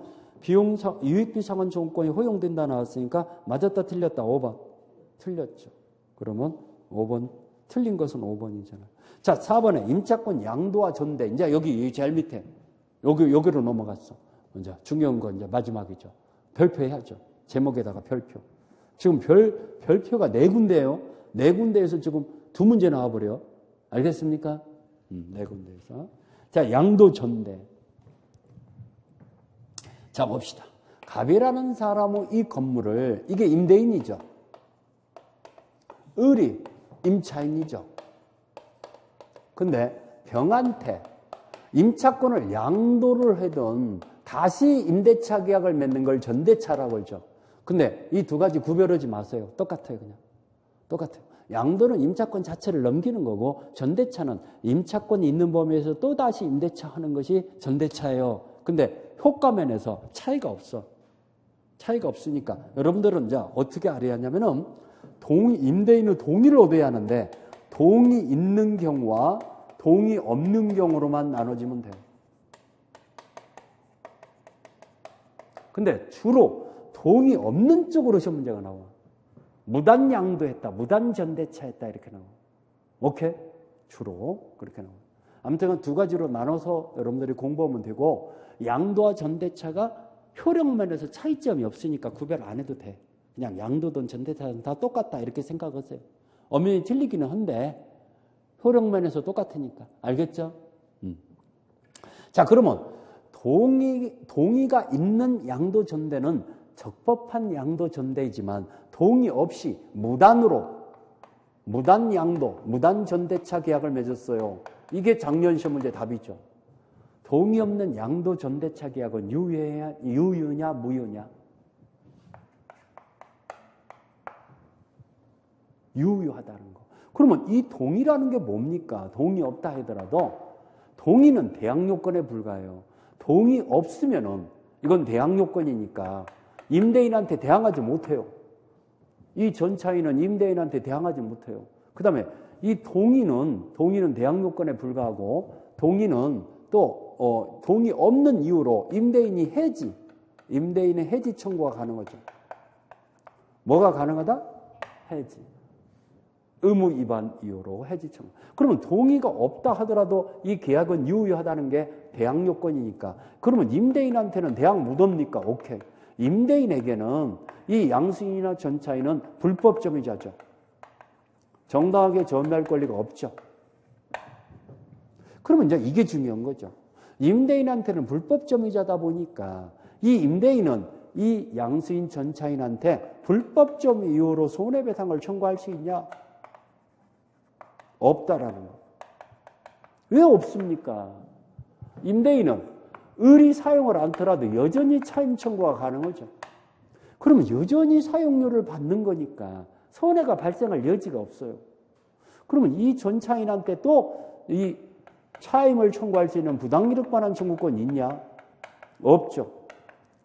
유익비 상환 청구권이 허용된다 나왔으니까, 맞았다, 틀렸다, 5번. 틀렸죠. 그러면 5번, 틀린 것은 5번이잖아요. 자, 4번에 임차권 양도와 전대. 이제 여기 제일 밑에. 여기로 넘어갔어. 이제 중요한 건 이제 마지막이죠. 별표해야죠. 제목에다가 별표. 지금 별표가 4군데예요. 4군데에서 지금 2문제 나와버려. 알겠습니까? 4군데에서. 자, 양도 전대. 자, 봅시다. 갑이라는 사람의 이 건물을, 이게 임대인이죠. 을이 임차인이죠. 근데 병한테 임차권을 양도를 하든 다시 임대차 계약을 맺는 걸 전대차라고 하죠. 근데 이 두 가지 구별하지 마세요. 똑같아요, 그냥. 똑같아요. 양도는 임차권 자체를 넘기는 거고 전대차는 임차권이 있는 범위에서 또 다시 임대차 하는 것이 전대차예요. 근데 효과면에서 차이가 없어. 차이가 없으니까 여러분들은 이제 어떻게 알아야 하냐면은 임대인의 동의를 얻어야 하는데 동의 있는 경우와 동의 없는 경우로만 나눠지면 돼요. 근데 주로 동의 없는 쪽으로 시험 문제가 나와. 무단 양도했다, 무단 전대차했다 이렇게 나와. 오케이? 주로 그렇게 나와. 아무튼 두 가지로 나눠서 여러분들이 공부하면 되고 양도와 전대차가 효력면에서 차이점이 없으니까 구별 안 해도 돼. 그냥 양도든 전대차든 다 똑같다 이렇게 생각하세요. 엄연히 틀리기는 한데 효력면에서 똑같으니까. 알겠죠? 자, 그러면 동의가 있는 양도 전대는 적법한 양도 전대이지만 동의 없이 무단 양도, 무단 전대차 계약을 맺었어요. 이게 작년 시험 문제 답이죠. 동의 없는 양도 전대차 계약은 유효냐 무효냐? 유효하다는 거. 그러면 이 동의라는 게 뭡니까? 동의 없다 하더라도 동의는 대항 요건에 불과해요. 동의 없으면은 이건 대항 요건이니까 임대인한테 대항하지 못해요. 이 전차인은 임대인한테 대항하지 못해요. 그 다음에 이 동의는 대항 요건에 불과하고 동의는 또 동의 없는 이유로 임대인의 해지 청구가 가능하죠. 뭐가 가능하다? 해지. 의무 위반 이유로 해지 청구. 그러면 동의가 없다 하더라도 이 계약은 유효하다는 게 대항 요건이니까. 그러면 임대인한테는 대항 못 합니까? 오케이. 임대인에게는 이 양수인이나 전차인은 불법 점유자죠. 정당하게 점유할 권리가 없죠. 그러면 이제 이게 중요한 거죠. 임대인한테는 불법점유자다 보니까 이 임대인은 이 양수인 전차인한테 불법점 이유로 손해배상을 청구할 수 있냐? 없다라는 거. 왜 없습니까? 임대인은 을이 사용을 않더라도 여전히 차임 청구가 가능하죠. 그러면 여전히 사용료를 받는 거니까 손해가 발생할 여지가 없어요. 그러면 이 전차인한테 또 이 차임을 청구할 수 있는 부당이득 반환 청구권이 있냐? 없죠.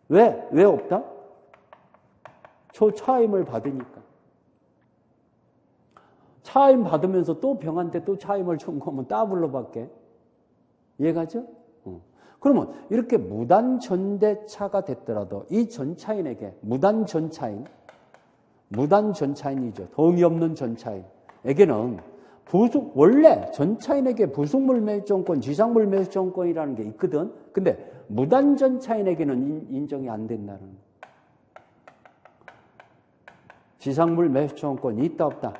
왜? 왜 없다? 차임을 받으니까. 차임 받으면서 또 병한테 또 차임을 청구하면 따블로 받게. 이해가죠? 그러면 이렇게 무단 전대차가 됐더라도 이 전차인에게 무단 전차인이죠. 동의 없는 전차인에게는 원래 전차인에게 부속물 매수권권, 지상물 매수권이라는 게 있거든. 근데 무단 전차인에게는 인정이 안 된다는 거예요. 지상물 매수권권이 있다 없다.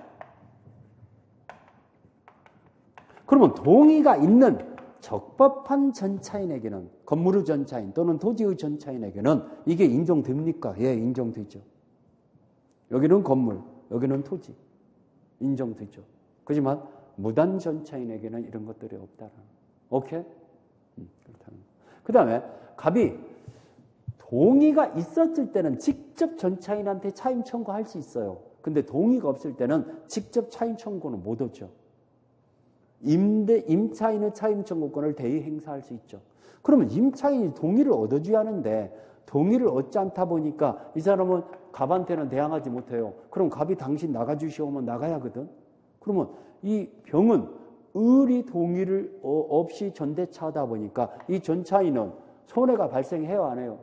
그러면 동의가 있는 적법한 전차인에게는, 건물의 전차인 또는 토지의 전차인에게는 이게 인정됩니까? 예, 인정되죠. 여기는 건물, 여기는 토지. 인정되죠. 그렇지만 무단 전차인에게는 이런 것들이 없다라는. 오케이? 그렇다는. 그 다음에 갑이 동의가 있었을 때는 직접 전차인한테 차임 청구할 수 있어요. 근데 동의가 없을 때는 직접 차임 청구는 못 하죠. 임차인의 차임 청구권을 대의 행사할 수 있죠. 그러면 임차인이 동의를 얻어줘야 하는데 동의를 얻지 않다 보니까 이 사람은 갑한테는 대항하지 못해요. 그럼 갑이 당신 나가주시오면 나가야 하거든. 그러면 이 병은 을이 동의를 없이 전대차하다 보니까 이 전차인은 손해가 발생해야 안 해요.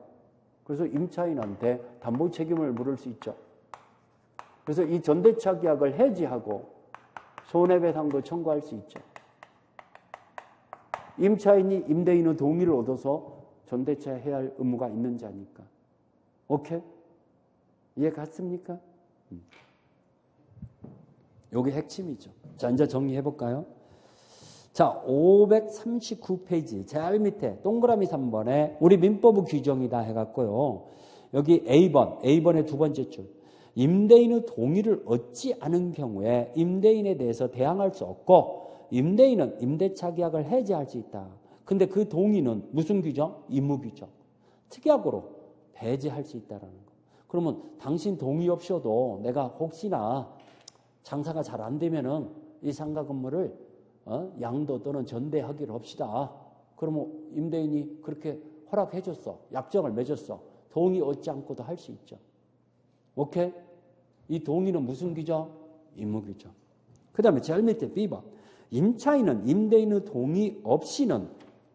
그래서 임차인한테 담보 책임을 물을 수 있죠. 그래서 이 전대차 계약을 해지하고 손해배상도 청구할 수 있죠. 임차인이 임대인의 동의를 얻어서 전대차 해야 할 의무가 있는 자니까. 오케이? 이해 갔습니까? 요게 핵심이죠. 자, 이제 정리해 볼까요? 자, 539페이지 제일 밑에 동그라미 3번에 우리 민법의 규정이다 해갖고요. 여기 A번의 두 번째 줄. 임대인의 동의를 얻지 않은 경우에 임대인에 대해서 대항할 수 없고 임대인은 임대차 계약을 해지할 수 있다. 근데 그 동의는 무슨 규정? 임무 규정. 특약으로 배제할 수 있다는 거. 그러면 당신 동의 없어도 내가 혹시나 장사가 잘 안 되면은 이 상가 건물을 양도 또는 전대하기로 합시다. 그러면 임대인이 그렇게 허락해 줬어. 약정을 맺었어. 동의 얻지 않고도 할 수 있죠. 오케이? 이 동의는 무슨 규정? 임무 규정. 그 다음에 제일 밑에 B번. 임차인은 임대인의 동의 없이는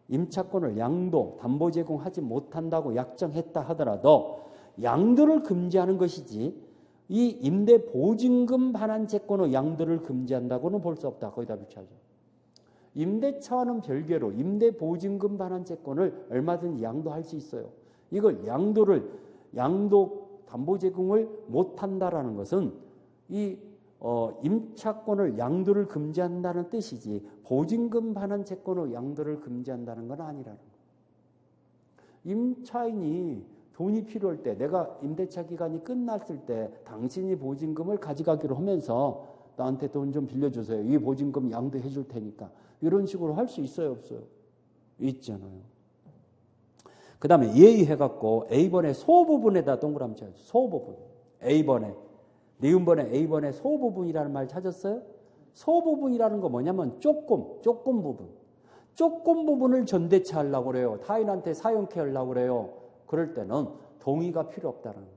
임차권을 양도, 담보 제공하지 못한다고 약정했다 하더라도 양도를 금지하는 것이지 이 임대 보증금 반환 채권의 양도를 금지한다고는 볼 수 없다. 거기다 붙여야죠. 임대차와는 별개로 임대 보증금 반환 채권을 얼마든지 양도할 수 있어요. 이걸 양도 담보 제공을 못한다라는 것은 이 임차권을 양도를 금지한다는 뜻이지 보증금 반환 채권의 양도를 금지한다는 건 아니라는 거예요. 임차인이 돈이 필요할 때 내가 임대차 기간이 끝났을 때 당신이 보증금을 가져가기로 하면서 나한테 돈 좀 빌려주세요. 이 보증금 양도해 줄 테니까. 이런 식으로 할 수 있어요? 없어요? 있잖아요. 그 다음에 예의해갖고 A번의 소부분에다 동그라미 쳐야죠. 소부분. A번에. 니은번에 A번에 소부분이라는 말 찾았어요? 소부분이라는 거 뭐냐면 조금 부분. 조금 부분을 전대차 하려고 그래요. 타인한테 사용케 하려고 그래요. 그럴 때는 동의가 필요 없다는 거예요.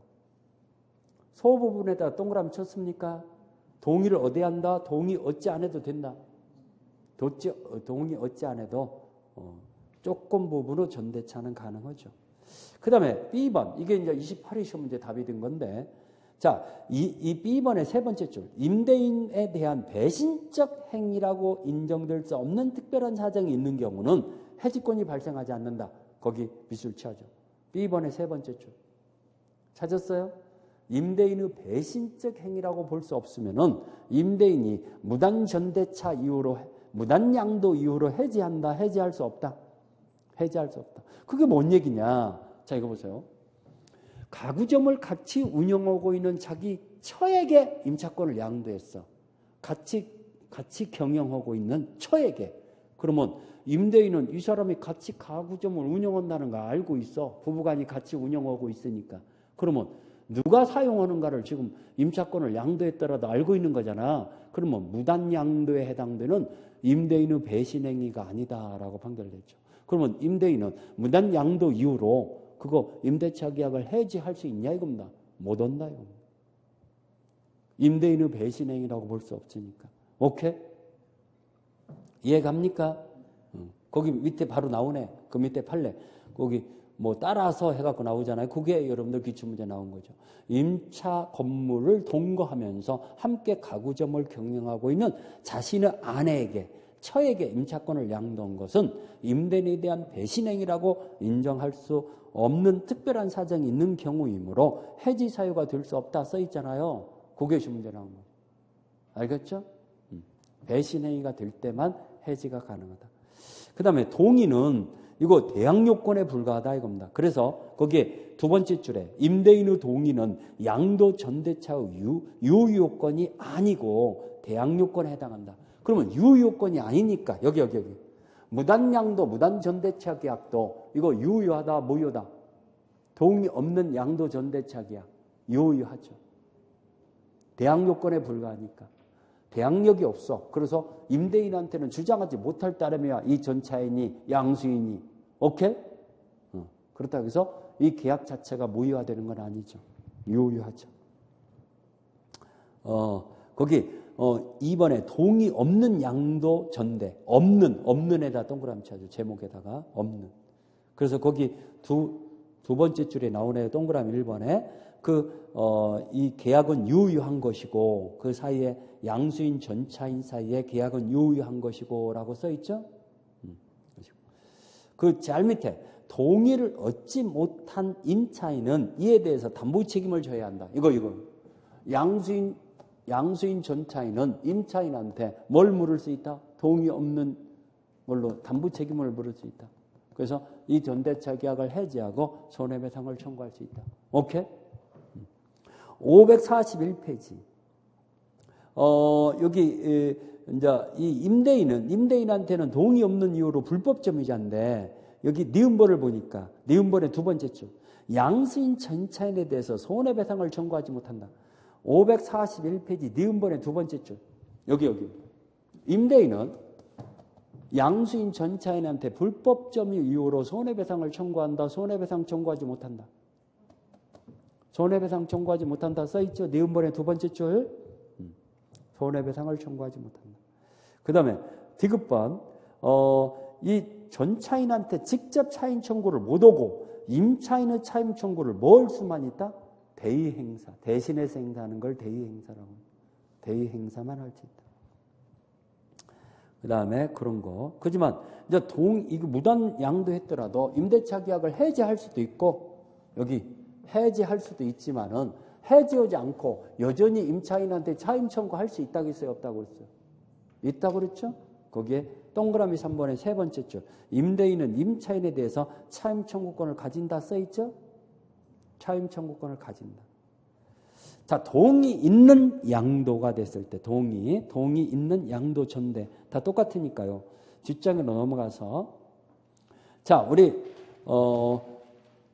소부분에다 동그라미 쳤습니까? 동의를 얻어야 한다? 동의 얻지 않아도 된다? 동의 얻지 않아도 조금 부분으로 전대차는 가능하죠. 그 다음에 B번. 이게 이제 28회 시험 문제 답이 된 건데 자, 이 B번의 세 번째 줄. 임대인에 대한 배신적 행위라고 인정될 수 없는 특별한 사정이 있는 경우는 해지권이 발생하지 않는다. 거기 밑줄 쳐야죠. B번의 세 번째 줄. 찾았어요? 임대인의 배신적 행위라고 볼 수 없으면은 임대인이 무단 전대차 이후로 무단 양도 이후로 해지한다. 해지할 수 없다. 해지할 수 없다. 그게 뭔 얘기냐? 자, 이거 보세요. 가구점을 같이 운영하고 있는 자기 처에게 임차권을 양도했어. 같이 경영하고 있는 처에게. 그러면 임대인은 이 사람이 같이 가구점을 운영한다는 거 알고 있어. 부부간이 같이 운영하고 있으니까. 그러면 누가 사용하는가를 지금 임차권을 양도했더라도 알고 있는 거잖아. 그러면 무단양도에 해당되는 임대인의 배신행위가 아니다라고 판결됐죠. 그러면 임대인은 무단양도 이후로 그거 임대차 계약을 해지할 수 있냐 이겁니다. 못 한다 이겁니다. 임대인의 배신행위라고 볼 수 없으니까. 오케이? 이해갑니까? 거기 밑에 바로 나오네. 그 밑에 판례. 거기 뭐 따라서 해갖고 나오잖아요. 그게 여러분들 기출문제 나온 거죠. 임차 건물을 동거하면서 함께 가구점을 경영하고 있는 자신의 아내에게 처에게 임차권을 양도한 것은 임대인에 대한 배신행위라고 인정할 수 없는 특별한 사정이 있는 경우이므로 해지 사유가 될 수 없다 써 있잖아요. 그게 문제 나온 거죠. 알겠죠? 배신행위가 될 때만 해지가 가능하다. 그 다음에 동의는 이거 대항요건에 불과하다 이겁니다. 그래서 거기에 두 번째 줄에 임대인의 동의는 양도 전대차의 유효요건이 아니고 대항요건에 해당한다. 그러면 유효요건이 아니니까 여기 무단양도 무단전대차 계약도 이거 유효하다 무효다? 동의 없는 양도 전대차 계약 유효하죠. 대항요건에 불과하니까. 대항력이 없어. 그래서 임대인한테는 주장하지 못할 따름이야. 이 전차인이 양수인이. 오케이? 그렇다고 해서 이 계약 자체가 무효화되는 건 아니죠. 유효하죠. 거기 2번에 동의 없는 양도 전대. 없는에다 동그라미 쳐야죠. 제목에다가 없는. 그래서 거기 두 번째 줄에 나오네. 동그라미 1번에 이 계약은 유효한 것이고 그 사이에 양수인 전차인 사이에 계약은 유효한 것이고 라고 써있죠. 그 잘 밑에 동의를 얻지 못한 임차인은 이에 대해서 담보 책임을 져야 한다. 이거 양수인 전차인은 임차인한테 뭘 물을 수 있다? 동의 없는 걸로 담보 책임을 물을 수 있다. 그래서 이 전대차 계약을 해지하고 손해배상을 청구할 수 있다. 오케이? 541페이지. 여기 이제 이 임대인한테는 동의 없는 이유로 불법점유자인데 여기 니은번을 보니까 니은번의 두 번째 줄 양수인 전차인에 대해서 손해배상을 청구하지 못한다. 541페이지 니은번의 두 번째 줄 여기 임대인은 양수인 전차인한테 불법점유 이유로 손해배상을 청구한다. 손해배상 청구하지 못한다. 손해배상 청구하지 못한다 써있죠. 니은번의 두 번째 줄 손해배상을 청구하지 못한다. 그 다음에 디귿번 이 전차인한테 직접 차임 청구를 못하고 임차인의 차임 청구를 뭘 수만 있다? 대의행사. 대신해서 행사하는 걸 대의행사라고 합니다. 대의행사만 할 수 있다. 그 다음에 그런 거. 그렇지만 이제 이거 무단 양도했더라도 임대차 계약을 해지할 수도 있고 여기 해지할 수도 있지만은 해지하지 않고 여전히 임차인한테 차임 청구할 수 있다고 했어요? 없다고 했어요? 있다고 그랬죠? 거기에 동그라미 3번의 세 번째 줄 임대인은 임차인에 대해서 차임 청구권을 가진다 써있죠? 차임 청구권을 가진다. 자, 동의 있는 양도가 됐을 때 동의 있는 양도 전대 다 똑같으니까요. 뒷장으로 넘어가서 자, 우리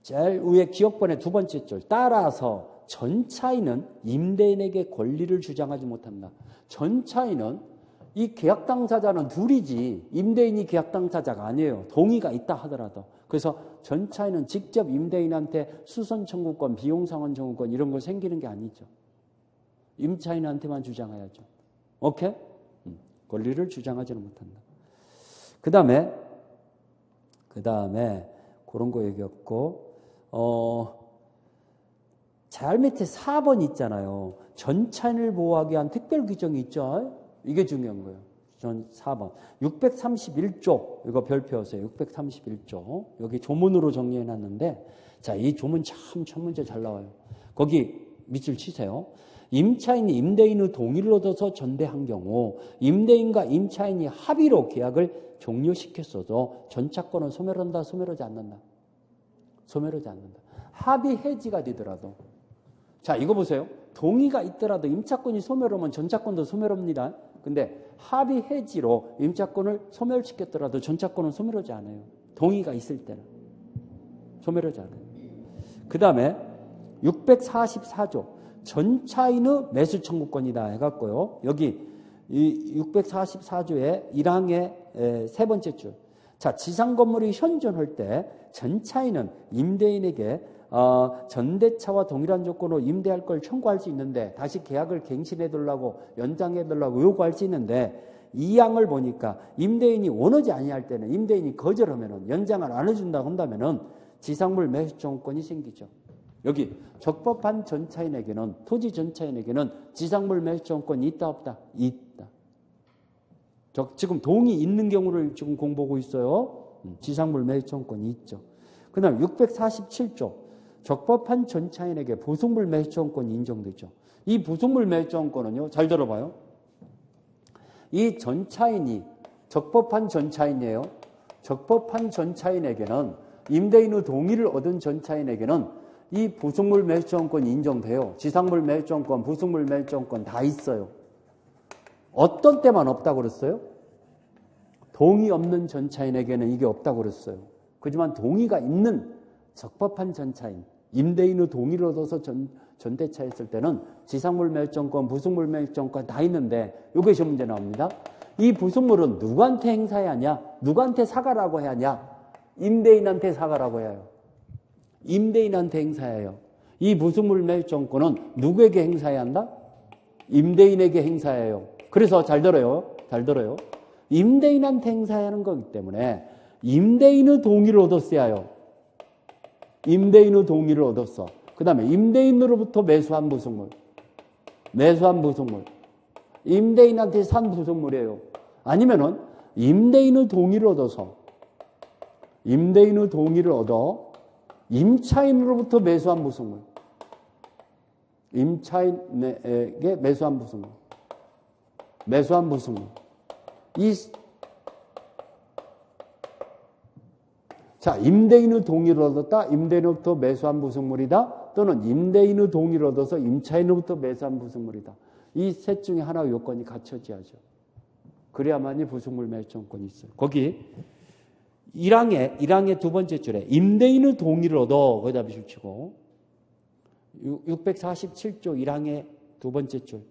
제일 위에 기억번의 두 번째 줄 따라서 전차인은 임대인에게 권리를 주장하지 못한다. 전차인은 이 계약 당사자는 둘이지 임대인이 계약 당사자가 아니에요. 동의가 있다 하더라도. 그래서 전차인은 직접 임대인한테 수선 청구권, 비용 상환 청구권 이런 거 생기는 게 아니죠. 임차인한테만 주장해야죠. 오케이? 권리를 주장하지는 못한다. 그 다음에 그런 거 얘기했고 잘 밑에 4번 있잖아요. 전차인을 보호하기 위한 특별 규정이 있죠. 이게 중요한 거예요. 전 4번. 631조, 이거 별표였어요. 631조. 여기 조문으로 정리해놨는데, 자, 이 조문 참 첫 문제 잘 나와요. 거기 밑줄 치세요. 임차인이 임대인의 동의를 얻어서 전대한 경우 임대인과 임차인이 합의로 계약을 종료시켰어도 전차권은 소멸한다, 소멸하지 않는다. 소멸하지 않는다. 합의 해지가 되더라도. 자, 이거 보세요. 동의가 있더라도 임차권이 소멸하면 전차권도 소멸합니다. 근데 합의 해지로 임차권을 소멸시켰더라도 전차권은 소멸하지 않아요. 동의가 있을 때는. 소멸하지 않아요. 그 다음에 644조. 전차인의 매수 청구권이다 해갖고요. 여기 이 644조의 1항의 세 번째 줄. 자, 지상 건물이 현존할 때 전차인은 임대인에게 전대차와 동일한 조건으로 임대할 걸 청구할 수 있는데 다시 계약을 갱신해달라고 연장해달라고 요구할 수 있는데 이 항을 보니까 임대인이 원하지 아니할 때는 임대인이 거절하면은 연장을 안 해준다고 한다면은 지상물 매수 청구권이 생기죠. 여기 적법한 전차인에게는 토지 전차인에게는 지상물 매수 청구권이 있다 없다? 있다. 지금 동의 있는 경우를 지금 공부하고 있어요. 지상물 매수 청구권이 있죠. 그 다음 647조. 적법한 전차인에게 부속물 매수 청구권이 인정되죠. 이 부속물 매수 청구권은요. 잘 들어봐요. 이 전차인이 적법한 전차인이에요. 적법한 전차인에게는 임대인의 동의를 얻은 전차인에게는 이 부속물 매수 청구권이 인정돼요. 지상물 매수 청구권, 부속물 매수 청구권 다 있어요. 어떤 때만 없다고 그랬어요? 동의 없는 전차인에게는 이게 없다고 그랬어요. 그렇지만 동의가 있는 적법한 전차인, 임대인의 동의를 얻어서 전대차 했을 때는 지상물 매수청구권, 부속물 매수청구권 다 있는데 이것이 문제 나옵니다. 이 부속물은 누구한테 행사해야 하냐? 누구한테 사과라고 해야 하냐? 임대인한테 사과라고 해요. 임대인한테 행사해요. 이 부속물 매수청구권은 누구에게 행사해야 한다? 임대인에게 행사해요. 그래서 잘 들어요. 잘 들어요. 임대인한테 행사해야 하는 거기 때문에 임대인의 동의를 얻었어야 해요. 임대인의 동의를 얻었어. 그 다음에 임대인으로부터 매수한 부속물. 매수한 부속물. 임대인한테 산 부속물이에요. 아니면은 임대인의 동의를 얻어서 임대인의 동의를 얻어 임차인으로부터 매수한 부속물. 임차인에게 매수한 부속물. 매수한 부속물. 자, 임대인의 동의를 얻었다. 임대인으로부터 매수한 부속물이다. 또는 임대인의 동의를 얻어서 임차인으로부터 매수한 부속물이다. 이 셋 중에 하나의 요건이 갖춰져야죠. 그래야만이 부속물 매수청구권이 있어요. 거기 1항의 두 번째 줄에 임대인의 동의를 얻어 거기다 미술 치고 647조 1항의 두 번째 줄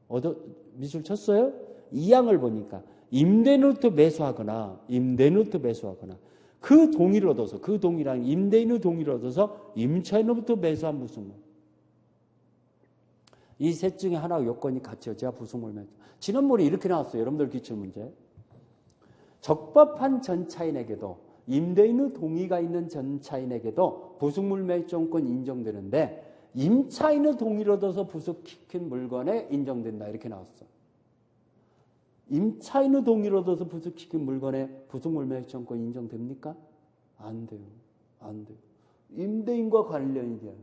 얻어 미술 쳤어요? 2항을 보니까 임대인으로부터 매수하거나 그 동의를 얻어서 그 동의란 임대인의 동의를 얻어서 임차인으로부터 매수한 부속물. 이 셋 중에 하나의 요건이 갖춰져야 부속물 매수. 지난번에 이렇게 나왔어요. 여러분들 기출문제. 적법한 전차인에게도 임대인의 동의가 있는 전차인에게도 부속물 매수청구권 인정되는데 임차인의 동의를 얻어서 부속시킨 물건에 인정된다. 이렇게 나왔어. 임차인의 동의를 얻어서 부속시킨 물건에 부속물 매수청구권 인정됩니까? 안 돼요. 안 돼요. 임대인과 관련이 돼요.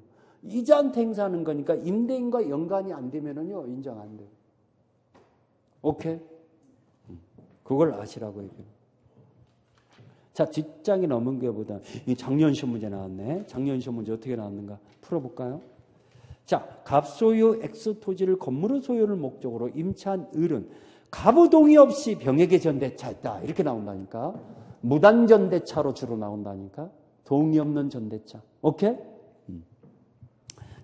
이자한테 행사하는 거니까 임대인과 연관이 안 되면은요, 인정 안 돼요. 오케이? 그걸 아시라고 얘기해요. 자, 뒷장이 넘은 게보다 작년 시험 문제 나왔네. 작년 시험 문제 어떻게 나왔는가 풀어볼까요? 자, 갑소유 X 토지를 건물의 소유를 목적으로 임차한 을은 가부 동의 없이 병에게 전대차했다. 이렇게 나온다니까. 무단 전대차로 주로 나온다니까. 동의 없는 전대차. 오케이?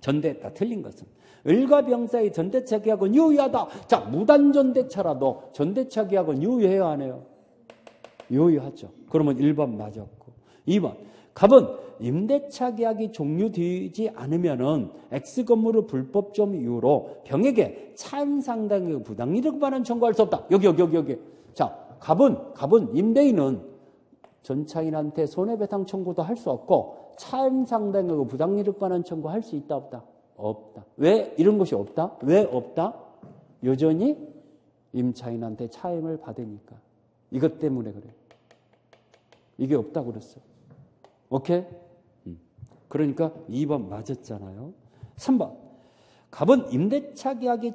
전대했다. 틀린 것은 을과 병 사이 전대차 계약은 유효하다. 자, 무단 전대차라도 전대차 계약은 유효해요, 안 해요? 유효하죠. 그러면 1번 맞았고. 2번. 갑은 임대차 계약이 종료되지 않으면은 X 건물의 불법점 이유로 병에게 차임 상당의 부당이득 반환 청구할 수 없다. 여기. 자, 갑은 임대인은 전차인한테 손해배상 청구도 할 수 없고 차임 상당의 부당이득 반환 청구할 수 있다 없다? 없다. 왜 이런 것이 없다? 왜 없다? 여전히 임차인한테 차임을 받으니까. 이것 때문에 그래. 이게 없다고 그랬어요. 오케이? 그러니까 2번 맞았잖아요. 3번. 갑은 임대차 계약이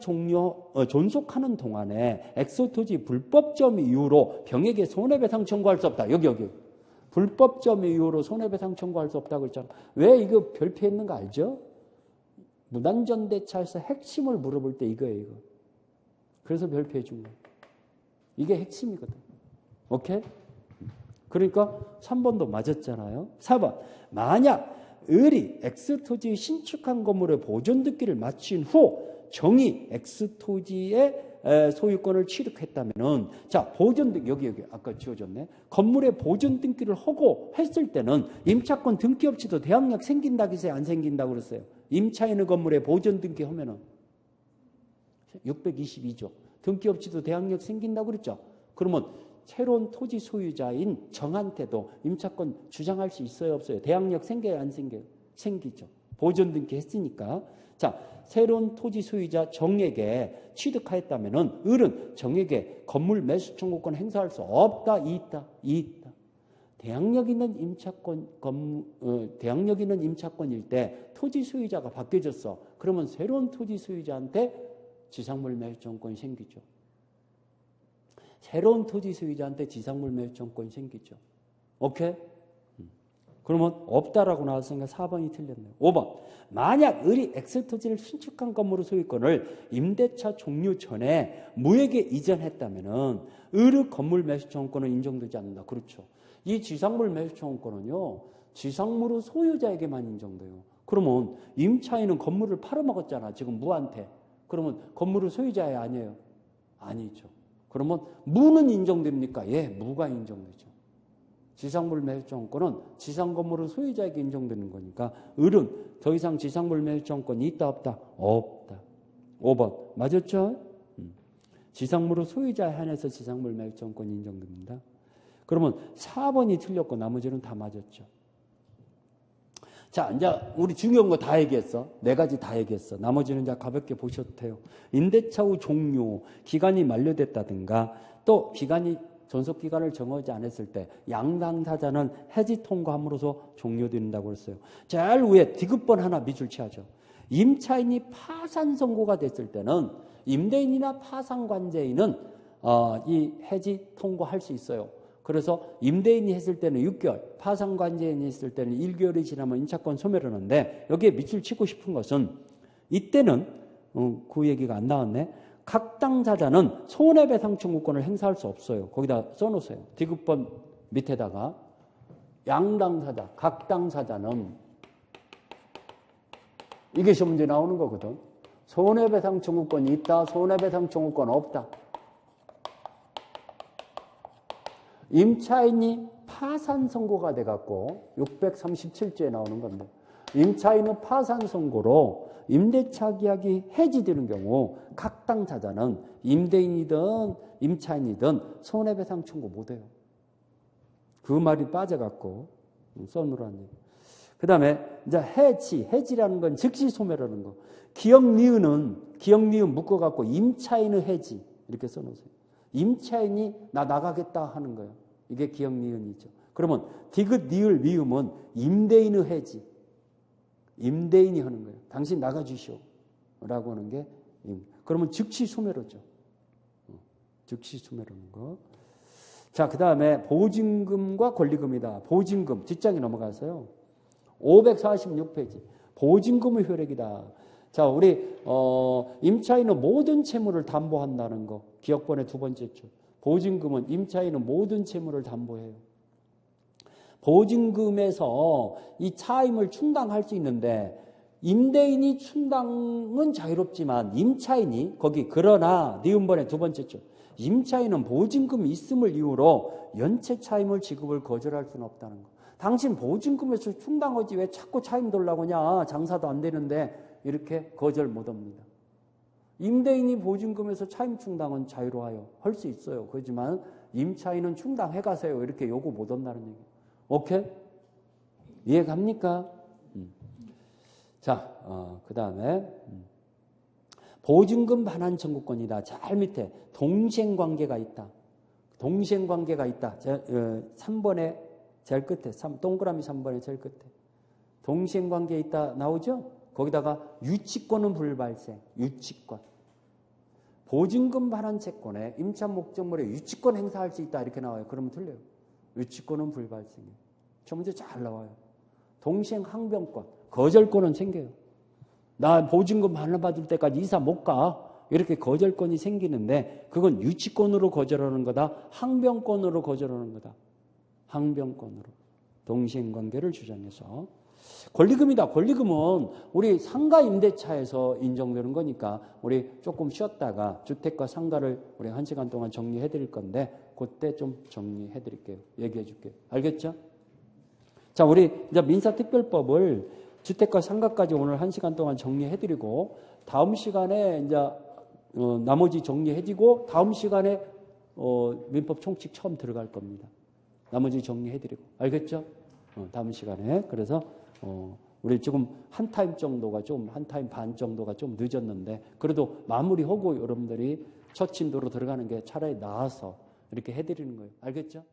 존속하는 동안에 엑소토지 불법점 이유로 병에게 손해배상 청구할 수 없다. 여기. 불법점 이유로 손해배상 청구할 수 없다고 했잖아. 왜 이거 별표했는 거 알죠? 무단전대차에서 핵심을 물어볼 때 이거예요. 이거. 그래서 별표해 준 거예요. 이게 핵심이거든. 오케이? 그러니까 3번도 맞았잖아요. 4번. 만약 을이 X토지의 신축한 건물의 보존등기를 마친 후 정이 X토지의 소유권을 취득했다면은, 자, 보존등기, 여기, 아까 지워졌네. 건물의 보존등기를 하고 했을 때는 임차권 등기 없이도 대항력 생긴다고 했어요? 안 생긴다고 그랬어요? 임차 있는 건물에 보존등기 하면은 622조. 등기 없이도 대항력 생긴다고 그랬죠? 그러면 새로운 토지 소유자인 정한테도 임차권 주장할 수 있어요, 없어요? 대항력 생겨요, 안 생겨요? 생기죠. 보존 등기 했으니까. 자, 새로운 토지 소유자 정에게 취득하였다면은 을은 정에게 건물 매수 청구권 행사할 수 없다, 있다. 대항력 있는 임차권일 때 토지 소유자가 바뀌어졌어. 그러면 새로운 토지 소유자한테 지상물 매수 청구권이 생기죠. 새로운 토지 소유자한테 지상물 매수 청구권이 생기죠. 오케이? 그러면 없다라고 나왔으니까 4번이 틀렸네요. 5번. 만약 을이 X토지를 신축한 건물의 소유권을 임대차 종료 전에 무에게 이전했다면은 을의 건물 매수 청구권은 인정되지 않는다. 그렇죠. 이 지상물 매수 청구권은요, 지상물의 소유자에게만 인정돼요. 그러면 임차인은 건물을 팔아먹었잖아. 지금 무한테. 그러면 건물의 소유자예 아니에요? 아니죠. 그러면 무는 인정됩니까? 예, 무가 인정되죠. 지상물 매수청구권은 지상건물의 소유자에게 인정되는 거니까 을은 더 이상 지상물 매수청구권이 있다 없다? 없다. 5번 맞았죠? 지상물의 소유자에 한해서 지상물 매수청구권이 인정됩니다. 그러면 4번이 틀렸고 나머지는 다 맞았죠. 자, 이제 우리 중요한 거 다 얘기했어. 4가지 다 얘기했어. 나머지는 이제 가볍게 보셔도 돼요. 임대차 후 종료, 기간이 만료됐다든가 또 기간이 존속기간을 정하지 않았을 때 양당사자는 해지 통과함으로써 종료된다고 했어요. 제일 위에 디귿번 하나 밑줄 치하죠. 임차인이 파산 선고가 됐을 때는 임대인이나 파산관제인은 이 해지 통과할 수 있어요. 그래서 임대인이 했을 때는 6개월, 파산관제인이 했을 때는 1개월이 지나면 임차권 소멸을 하는데 여기에 밑줄 치고 싶은 것은 이때는 그 얘기가 안 나왔네. 각 당사자는 손해배상 청구권을 행사할 수 없어요. 거기다 써놓으세요. 디귿번 밑에다가 양당사자, 각 당사자는 이게 시험 문제 나오는 거거든. 손해배상 청구권이 있다, 손해배상 청구권 없다. 임차인이 파산 선고가 돼갖고 637조에 나오는 건데 임차인의 파산 선고로 임대차 계약이 해지되는 경우 각 당사자는 임대인이든 임차인이든 손해배상 청구 못해요. 그 말이 빠져갖고 써놓으라는 얘기. 그 다음에 이제 해지라는 건 즉시 소멸하는 거. 기역 니은 묶어갖고 임차인의 해지 이렇게 써놓으세요. 임차인이 나 나가겠다 하는 거예요. 이게 기역 니은이죠. 그러면 디귿 니을 미음은 임대인의 해지. 임대인이 하는 거예요. 당신 나가주시오. 라고 하는 게 그러면 즉시 소멸하죠. 즉시 소멸하는 거. 자, 그 다음에 보증금과 권리금이다. 보증금 뒷장에 넘어가서요. 546페이지. 보증금의 효력이다. 자, 우리 임차인은 모든 채무를 담보한다는 거. 기억번의 두 번째죠. 보증금은 임차인은 모든 채무를 담보해요. 보증금에서 이 차임을 충당할 수 있는데 임대인이 충당은 자유롭지만 임차인이 거기 그러나 니은번의 두 번째죠. 임차인은 보증금이 있음을 이유로 연체 차임을 지급을 거절할 수는 없다는 거. 당신 보증금에서 충당하지 왜 자꾸 차임 돌라고 하냐. 장사도 안 되는데 이렇게 거절 못합니다. 임대인이 보증금에서 차임 충당은 자유로워요. 할 수 있어요. 그렇지만 임차인은 충당해 가세요. 이렇게 요구 못 한다는 얘기예요. 오케이? 이해 갑니까? 자, 그 다음에 보증금 반환 청구권이다. 제일 밑에 동시행관계가 있다. 동시행관계가 있다. 3번에 제일 끝에, 동그라미 3번에 제일 끝에. 동시행관계에 있다 나오죠? 거기다가 유치권은 불발생. 유치권. 보증금 반환 채권에 임차 목적물에 유치권 행사할 수 있다 이렇게 나와요. 그러면 틀려요. 유치권은 불발생이에요. 저 문제 잘 나와요. 동시행 항변권, 거절권은 생겨요. 나 보증금 반환받을 때까지 이사 못 가. 이렇게 거절권이 생기는데 그건 유치권으로 거절하는 거다. 항변권으로 거절하는 거다. 항변권으로. 동시행관계를 주장해서. 권리금이다. 권리금은 우리 상가 임대차에서 인정되는 거니까 우리 조금 쉬었다가 주택과 상가를 우리 1시간 동안 정리해 드릴 건데 그때 좀 정리해 드릴게요. 얘기해 줄게요. 알겠죠? 자, 우리 이제 민사특별법을 주택과 상가까지 오늘 1시간 동안 정리해 드리고 다음 시간에 이제 나머지 정리해 주고 다음 시간에 민법 총칙 처음 들어갈 겁니다. 나머지 정리해 드리고. 알겠죠? 다음 시간에. 그래서 우리 지금 한 타임 정도가 좀, 한 타임 반 정도가 좀 늦었는데, 그래도 마무리하고 여러분들이 첫 진도로 들어가는 게 차라리 나아서 이렇게 해드리는 거예요. 알겠죠?